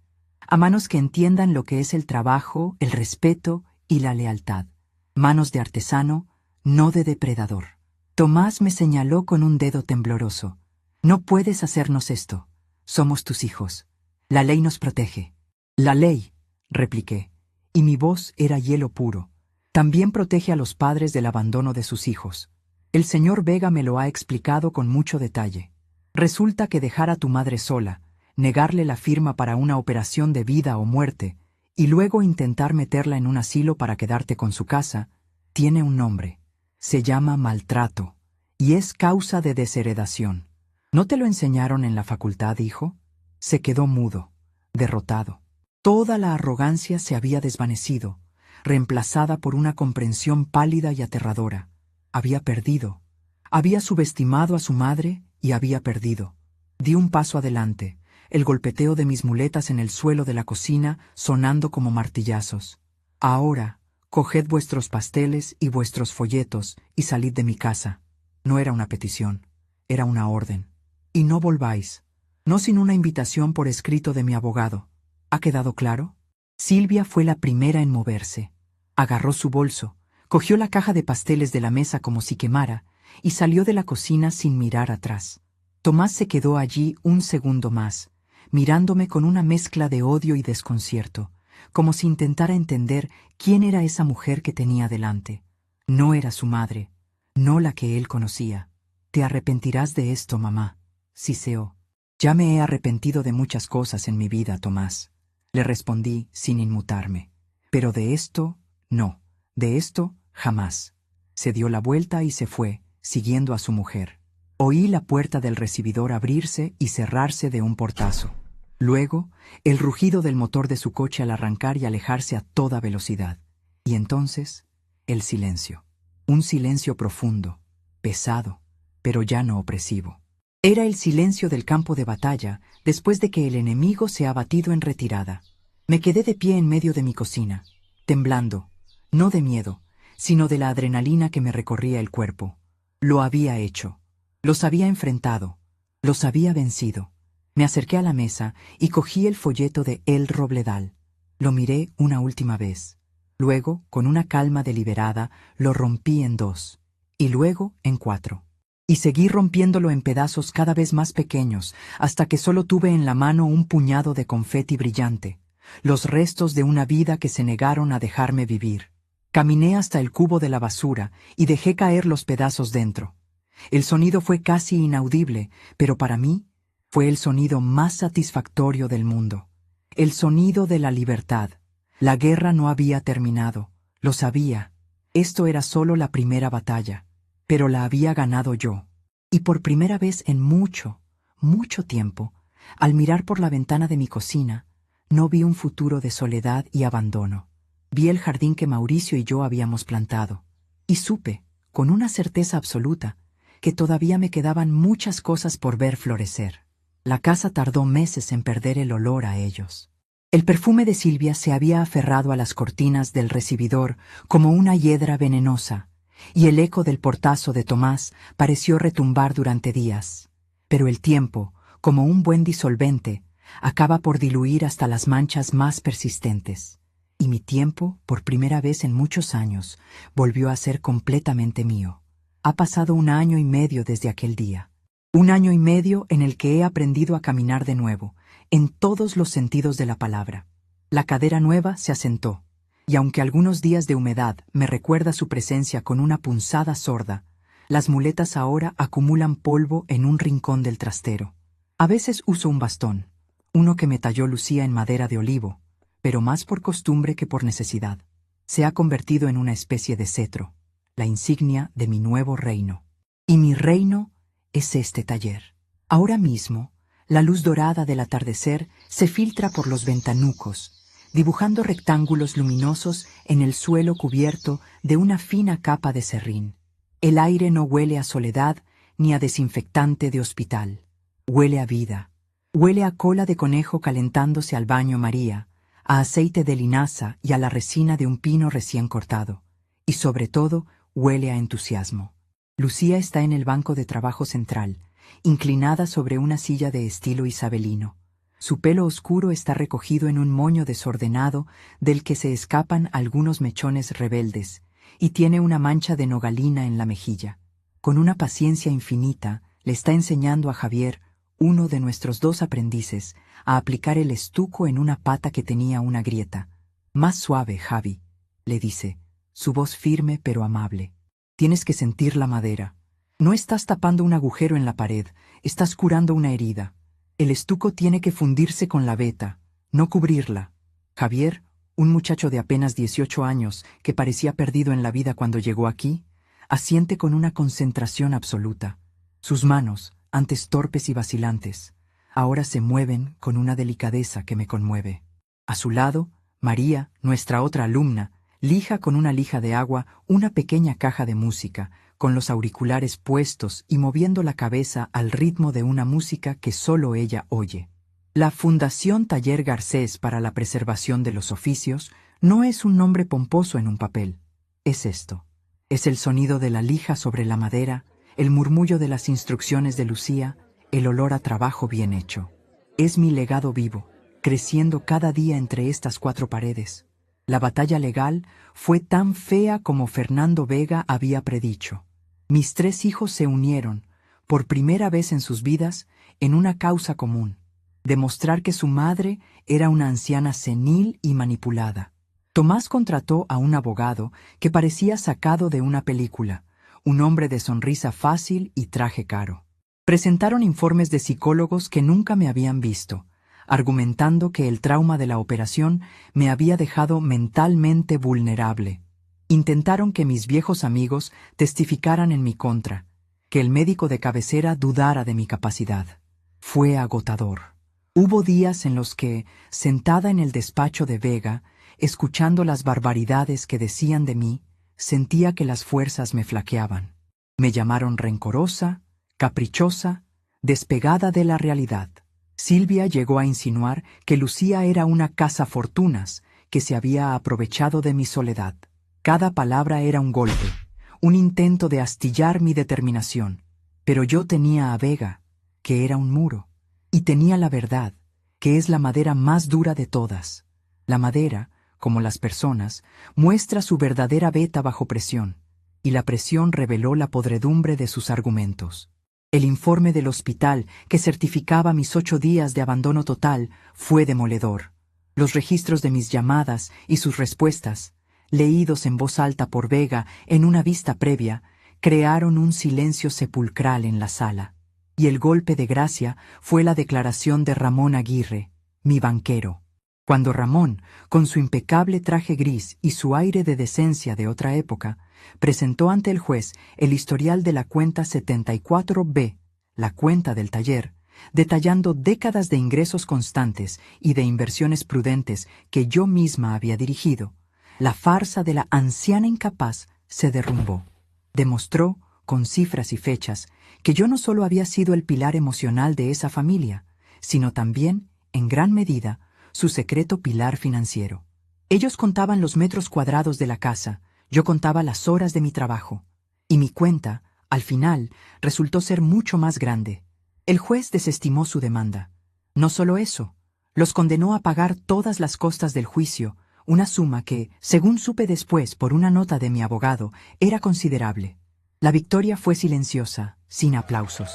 A manos que entiendan lo que es el trabajo, el respeto y la lealtad. Manos de artesano, no de depredador. Tomás me señaló con un dedo tembloroso. No puedes hacernos esto. Somos tus hijos. La ley nos protege. La ley, repliqué, y mi voz era hielo puro. También protege a los padres del abandono de sus hijos. El señor Vega me lo ha explicado con mucho detalle. Resulta que dejar a tu madre sola, negarle la firma para una operación de vida o muerte, y luego intentar meterla en un asilo para quedarte con su casa, tiene un nombre. Se llama maltrato, y es causa de desheredación. ¿No te lo enseñaron en la facultad, hijo? Se quedó mudo, derrotado. Toda la arrogancia se había desvanecido, reemplazada por una comprensión pálida y aterradora. Había perdido. Había subestimado a su madre y había perdido. Di un paso adelante, el golpeteo de mis muletas en el suelo de la cocina sonando como martillazos. Ahora, coged vuestros pasteles y vuestros folletos y salid de mi casa. No era una petición, era una orden. Y no volváis, no sin una invitación por escrito de mi abogado. ¿Ha quedado claro? Silvia fue la primera en moverse. Agarró su bolso, cogió la caja de pasteles de la mesa como si quemara y salió de la cocina sin mirar atrás. Tomás se quedó allí un segundo más, mirándome con una mezcla de odio y desconcierto, como si intentara entender quién era esa mujer que tenía delante. No era su madre, no la que él conocía. Te arrepentirás de esto, mamá, siseó. Ya me he arrepentido de muchas cosas en mi vida, Tomás. Le respondí sin inmutarme. Pero de esto, no. De esto, jamás. Se dio la vuelta y se fue, siguiendo a su mujer. Oí la puerta del recibidor abrirse y cerrarse de un portazo. Luego, el rugido del motor de su coche al arrancar y alejarse a toda velocidad. Y entonces, el silencio. Un silencio profundo, pesado, pero ya no opresivo. Era el silencio del campo de batalla después de que el enemigo se ha batido en retirada. Me quedé de pie en medio de mi cocina, temblando, no de miedo, sino de la adrenalina que me recorría el cuerpo. Lo había hecho. Los había enfrentado. Los había vencido. Me acerqué a la mesa y cogí el folleto de El Robledal. Lo miré una última vez. Luego, con una calma deliberada, lo rompí en 2. Y luego en 4. Y seguí rompiéndolo en pedazos cada vez más pequeños, hasta que solo tuve en la mano un puñado de confeti brillante, los restos de una vida que se negaron a dejarme vivir. Caminé hasta el cubo de la basura y dejé caer los pedazos dentro. El sonido fue casi inaudible, pero para mí fue el sonido más satisfactorio del mundo. El sonido de la libertad. La guerra no había terminado, lo sabía. Esto era solo la primera batalla, pero la había ganado yo. Y por primera vez en mucho, mucho tiempo, al mirar por la ventana de mi cocina, no vi un futuro de soledad y abandono. Vi el jardín que Mauricio y yo habíamos plantado, y supe, con una certeza absoluta, que todavía me quedaban muchas cosas por ver florecer. La casa tardó meses en perder el olor a ellos. El perfume de Silvia se había aferrado a las cortinas del recibidor como una hiedra venenosa, y el eco del portazo de Tomás pareció retumbar durante días. Pero el tiempo, como un buen disolvente, acaba por diluir hasta las manchas más persistentes. Y mi tiempo, por primera vez en muchos años, volvió a ser completamente mío. Ha pasado 1 año y medio desde aquel día. 1 año y medio en el que he aprendido a caminar de nuevo, en todos los sentidos de la palabra. La cadera nueva se asentó, y aunque algunos días de humedad me recuerda su presencia con una punzada sorda, las muletas ahora acumulan polvo en un rincón del trastero. A veces uso un bastón, uno que me talló Lucía en madera de olivo, pero más por costumbre que por necesidad. Se ha convertido en una especie de cetro, la insignia de mi nuevo reino. Y mi reino es este taller. Ahora mismo, la luz dorada del atardecer se filtra por los ventanucos, dibujando rectángulos luminosos en el suelo cubierto de una fina capa de serrín. El aire no huele a soledad ni a desinfectante de hospital. Huele a vida. Huele a cola de conejo calentándose al baño María, a aceite de linaza y a la resina de un pino recién cortado. Y sobre todo, huele a entusiasmo. Lucía está en el banco de trabajo central, inclinada sobre una silla de estilo isabelino. Su pelo oscuro está recogido en un moño desordenado del que se escapan algunos mechones rebeldes, y tiene una mancha de nogalina en la mejilla. Con una paciencia infinita, le está enseñando a Javier, uno de nuestros 2 aprendices, a aplicar el estuco en una pata que tenía una grieta. «Más suave, Javi», le dice, su voz firme pero amable. «Tienes que sentir la madera. No estás tapando un agujero en la pared, estás curando una herida. El estuco tiene que fundirse con la veta, no cubrirla». Javier, un muchacho de apenas 18 años que parecía perdido en la vida cuando llegó aquí, asiente con una concentración absoluta. Sus manos, antes torpes y vacilantes, ahora se mueven con una delicadeza que me conmueve. A su lado, María, nuestra otra alumna, lija con una lija de agua una pequeña caja de música, con los auriculares puestos y moviendo la cabeza al ritmo de una música que solo ella oye. La Fundación Taller Garcés para la Preservación de los Oficios no es un nombre pomposo en un papel. Es esto. Es el sonido de la lija sobre la madera, el murmullo de las instrucciones de Lucía, el olor a trabajo bien hecho. Es mi legado vivo, creciendo cada día entre estas 4 paredes. La batalla legal fue tan fea como Fernando Vega había predicho. Mis 3 hijos se unieron, por primera vez en sus vidas, en una causa común: demostrar que su madre era una anciana senil y manipulada. Tomás contrató a un abogado que parecía sacado de una película, un hombre de sonrisa fácil y traje caro. Presentaron informes de psicólogos que nunca me habían visto, argumentando que el trauma de la operación me había dejado mentalmente vulnerable. Intentaron que mis viejos amigos testificaran en mi contra, que el médico de cabecera dudara de mi capacidad. Fue agotador. Hubo días en los que, sentada en el despacho de Vega, escuchando las barbaridades que decían de mí, sentía que las fuerzas me flaqueaban. Me llamaron rencorosa, caprichosa, despegada de la realidad. Silvia llegó a insinuar que Lucía era una cazafortunas que se había aprovechado de mi soledad. Cada palabra era un golpe, un intento de astillar mi determinación. Pero yo tenía a Vega, que era un muro, y tenía la verdad, que es la madera más dura de todas. La madera, como las personas, muestra su verdadera beta bajo presión, y la presión reveló la podredumbre de sus argumentos. El informe del hospital, que certificaba mis 8 días de abandono total, fue demoledor. Los registros de mis llamadas y sus respuestas, leídos en voz alta por Vega en una vista previa, crearon un silencio sepulcral en la sala. Y el golpe de gracia fue la declaración de Ramón Aguirre, mi banquero. Cuando Ramón, con su impecable traje gris y su aire de decencia de otra época, presentó ante el juez el historial de la cuenta 74B, la cuenta del taller, detallando décadas de ingresos constantes y de inversiones prudentes que yo misma había dirigido, la farsa de la anciana incapaz se derrumbó. Demostró, con cifras y fechas, que yo no solo había sido el pilar emocional de esa familia, sino también, en gran medida, su secreto pilar financiero. Ellos contaban los metros cuadrados de la casa, yo contaba las horas de mi trabajo, y mi cuenta, al final, resultó ser mucho más grande. El juez desestimó su demanda. No solo eso, los condenó a pagar todas las costas del juicio, una suma que, según supe después por una nota de mi abogado, era considerable. La victoria fue silenciosa, sin aplausos.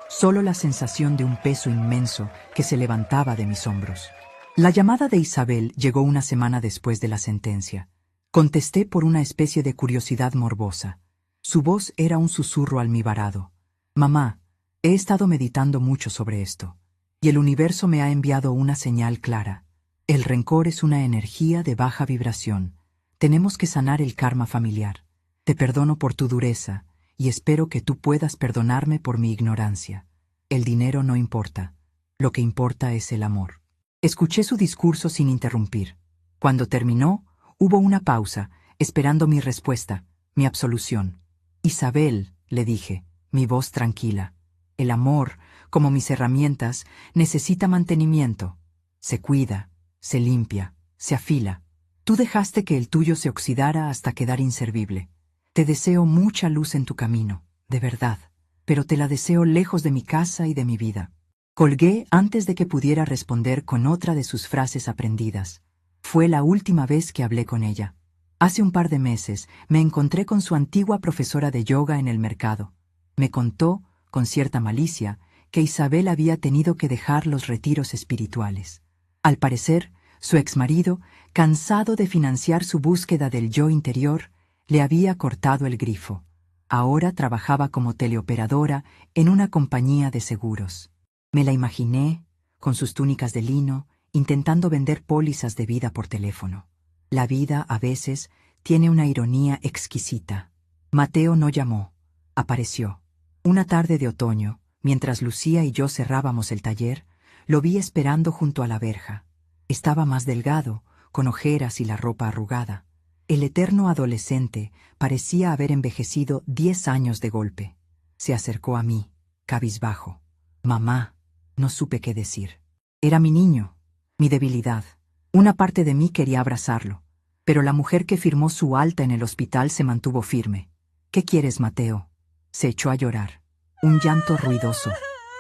Solo la sensación de un peso inmenso que se levantaba de mis hombros. La llamada de Isabel llegó una semana después de la sentencia. Contesté por una especie de curiosidad morbosa. Su voz era un susurro almibarado. «Mamá, he estado meditando mucho sobre esto, y el universo me ha enviado una señal clara. El rencor es una energía de baja vibración. Tenemos que sanar el karma familiar. Te perdono por tu dureza, y espero que tú puedas perdonarme por mi ignorancia. El dinero no importa. Lo que importa es el amor». Escuché su discurso sin interrumpir. Cuando terminó, hubo una pausa, esperando mi respuesta, mi absolución. «Isabel», le dije, mi voz tranquila, «el amor, como mis herramientas, necesita mantenimiento. Se cuida, se limpia, se afila. Tú dejaste que el tuyo se oxidara hasta quedar inservible. Te deseo mucha luz en tu camino, de verdad, pero te la deseo lejos de mi casa y de mi vida». Colgué antes de que pudiera responder con otra de sus frases aprendidas. Fue la última vez que hablé con ella. Hace un par de meses me encontré con su antigua profesora de yoga en el mercado. Me contó, con cierta malicia, que Isabel había tenido que dejar los retiros espirituales. Al parecer, su exmarido, cansado de financiar su búsqueda del yo interior, le había cortado el grifo. Ahora trabajaba como teleoperadora en una compañía de seguros. Me la imaginé, con sus túnicas de lino, intentando vender pólizas de vida por teléfono. La vida, a veces, tiene una ironía exquisita. Mateo no llamó. Apareció. Una tarde de otoño, mientras Lucía y yo cerrábamos el taller, lo vi esperando junto a la verja. Estaba más delgado, con ojeras y la ropa arrugada. El eterno adolescente parecía haber envejecido 10 años de golpe. Se acercó a mí, cabizbajo. «Mamá». No supe qué decir. Era mi niño, mi debilidad. Una parte de mí quería abrazarlo, pero la mujer que firmó su alta en el hospital se mantuvo firme. «¿Qué quieres, Mateo?» Se echó a llorar. Un llanto ruidoso,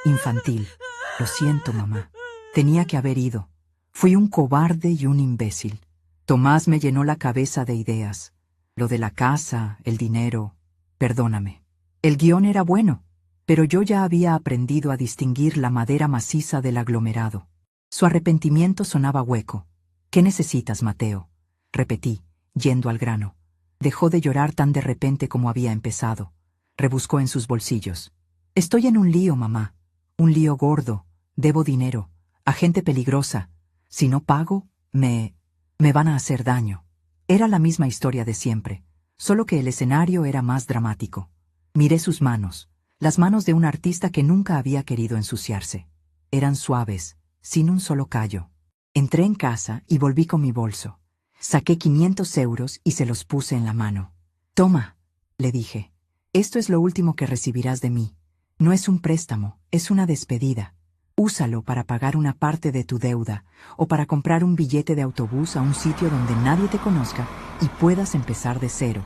infantil. «Lo siento, mamá. Tenía que haber ido. Fui un cobarde y un imbécil». Tomás me llenó la cabeza de ideas. Lo de la casa, el dinero. Perdóname. El guión era bueno, pero yo ya había aprendido a distinguir la madera maciza del aglomerado. Su arrepentimiento sonaba hueco. «¿Qué necesitas, Mateo?», repetí, yendo al grano. Dejó de llorar tan de repente como había empezado. Rebuscó en sus bolsillos. «Estoy en un lío, mamá. Un lío gordo. Debo dinero. A gente peligrosa. Si no pago, me van a hacer daño». Era la misma historia de siempre, solo que el escenario era más dramático. Miré sus manos. las manos de un artista que nunca había querido ensuciarse. Eran suaves, sin un solo callo. Entré en casa y volví con mi bolso. Saqué 500 euros y se los puse en la mano. «Toma», le dije. «Esto es lo último que recibirás de mí. No es un préstamo, es una despedida. Úsalo para pagar una parte de tu deuda o para comprar un billete de autobús a un sitio donde nadie te conozca y puedas empezar de cero.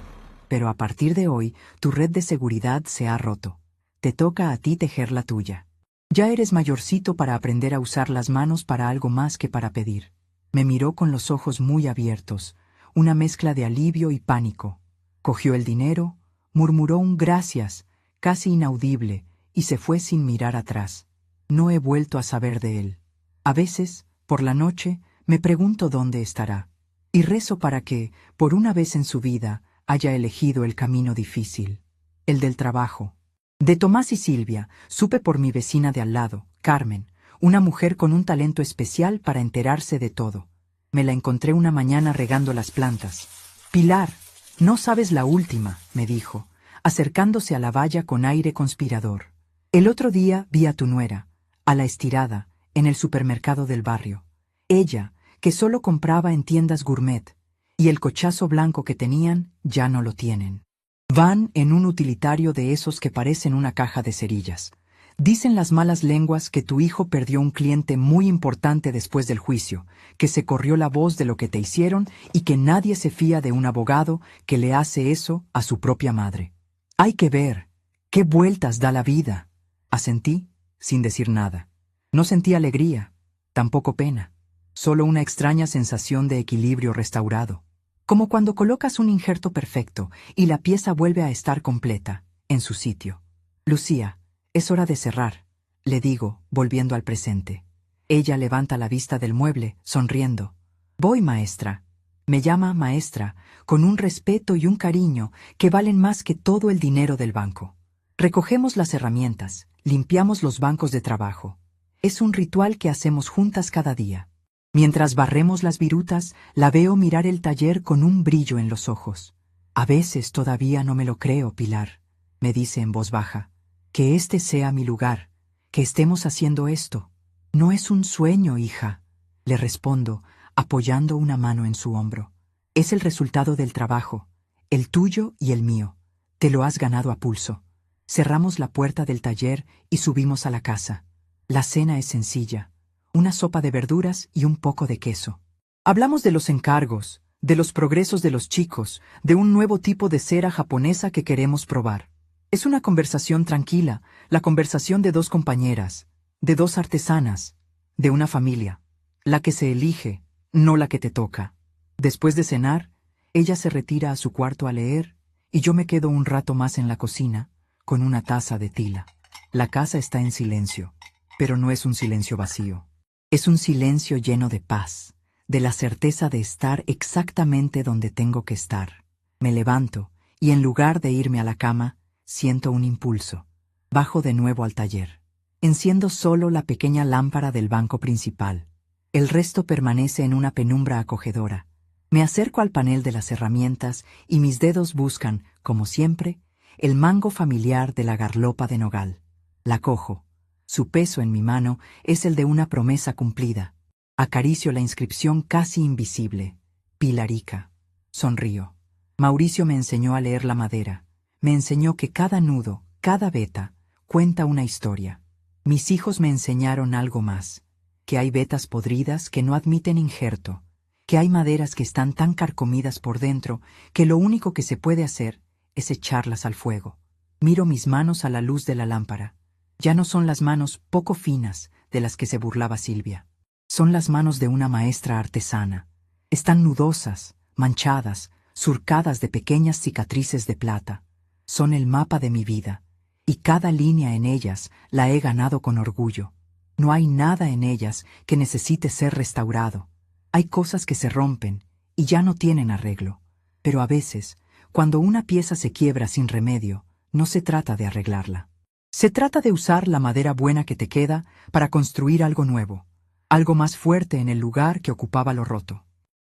Pero a partir de hoy, tu red de seguridad se ha roto. Te toca a ti tejer la tuya. Ya eres mayorcito para aprender a usar las manos para algo más que para pedir». Me miró con los ojos muy abiertos, una mezcla de alivio y pánico. Cogió el dinero, murmuró un gracias, casi inaudible, y se fue sin mirar atrás. No he vuelto a saber de él. A veces, por la noche, me pregunto dónde estará, y rezo para que, por una vez en su vida, haya elegido el camino difícil, el del trabajo. De Tomás y Silvia supe por mi vecina de al lado, Carmen, una mujer con un talento especial para enterarse de todo. Me la encontré una mañana regando las plantas. «Pilar, no sabes la última», me dijo, acercándose a la valla con aire conspirador. «El otro día vi a tu nuera, a la estirada, en el supermercado del barrio. Ella, que solo compraba en tiendas gourmet, y el cochazo blanco que tenían, ya no lo tienen. Van en un utilitario de esos que parecen una caja de cerillas. Dicen las malas lenguas que tu hijo perdió un cliente muy importante después del juicio, que se corrió la voz de lo que te hicieron y que nadie se fía de un abogado que le hace eso a su propia madre. Hay que ver, qué vueltas da la vida». Asentí, sin decir nada. No sentí alegría, tampoco pena, solo una extraña sensación de equilibrio restaurado. Como cuando colocas un injerto perfecto y la pieza vuelve a estar completa, en su sitio. «Lucía, es hora de cerrar», le digo, volviendo al presente. Ella levanta la vista del mueble, sonriendo. «Voy, maestra». Me llama maestra, con un respeto y un cariño que valen más que todo el dinero del banco. Recogemos las herramientas, limpiamos los bancos de trabajo. Es un ritual que hacemos juntas cada día. Mientras barremos las virutas, la veo mirar el taller con un brillo en los ojos. «A veces todavía no me lo creo, Pilar», me dice en voz baja. «Que este sea mi lugar, que estemos haciendo esto. No es un sueño, hija», le respondo, apoyando una mano en su hombro. «Es el resultado del trabajo, el tuyo y el mío. Te lo has ganado a pulso». Cerramos la puerta del taller y subimos a la casa. La cena es sencilla, una sopa de verduras y un poco de queso. Hablamos de los encargos, de los progresos de los chicos, de un nuevo tipo de cera japonesa que queremos probar. Es una conversación tranquila, la conversación de dos compañeras, de dos artesanas, de una familia, la que se elige, no la que te toca. Después de cenar, ella se retira a su cuarto a leer y yo me quedo un rato más en la cocina, con una taza de tila. La casa está en silencio, pero no es un silencio vacío. Es un silencio lleno de paz, de la certeza de estar exactamente donde tengo que estar. Me levanto y en lugar de irme a la cama, siento un impulso. Bajo de nuevo al taller. Enciendo solo la pequeña lámpara del banco principal. El resto permanece en una penumbra acogedora. Me acerco al panel de las herramientas y mis dedos buscan, como siempre, el mango familiar de la garlopa de nogal. La cojo. Su peso en mi mano es el de una promesa cumplida. Acaricio la inscripción casi invisible. Pilarica. Sonrío. Mauricio me enseñó a leer la madera. Me enseñó que cada nudo, cada veta, cuenta una historia. Mis hijos me enseñaron algo más. Que hay vetas podridas que no admiten injerto. Que hay maderas que están tan carcomidas por dentro que lo único que se puede hacer es echarlas al fuego. Miro mis manos a la luz de la lámpara. Ya no son las manos poco finas de las que se burlaba Silvia. Son las manos de una maestra artesana. Están nudosas, manchadas, surcadas de pequeñas cicatrices de plata. Son el mapa de mi vida, y cada línea en ellas la he ganado con orgullo. No hay nada en ellas que necesite ser restaurado. Hay cosas que se rompen y ya no tienen arreglo. Pero a veces, cuando una pieza se quiebra sin remedio, no se trata de arreglarla. Se trata de usar la madera buena que te queda para construir algo nuevo, algo más fuerte en el lugar que ocupaba lo roto.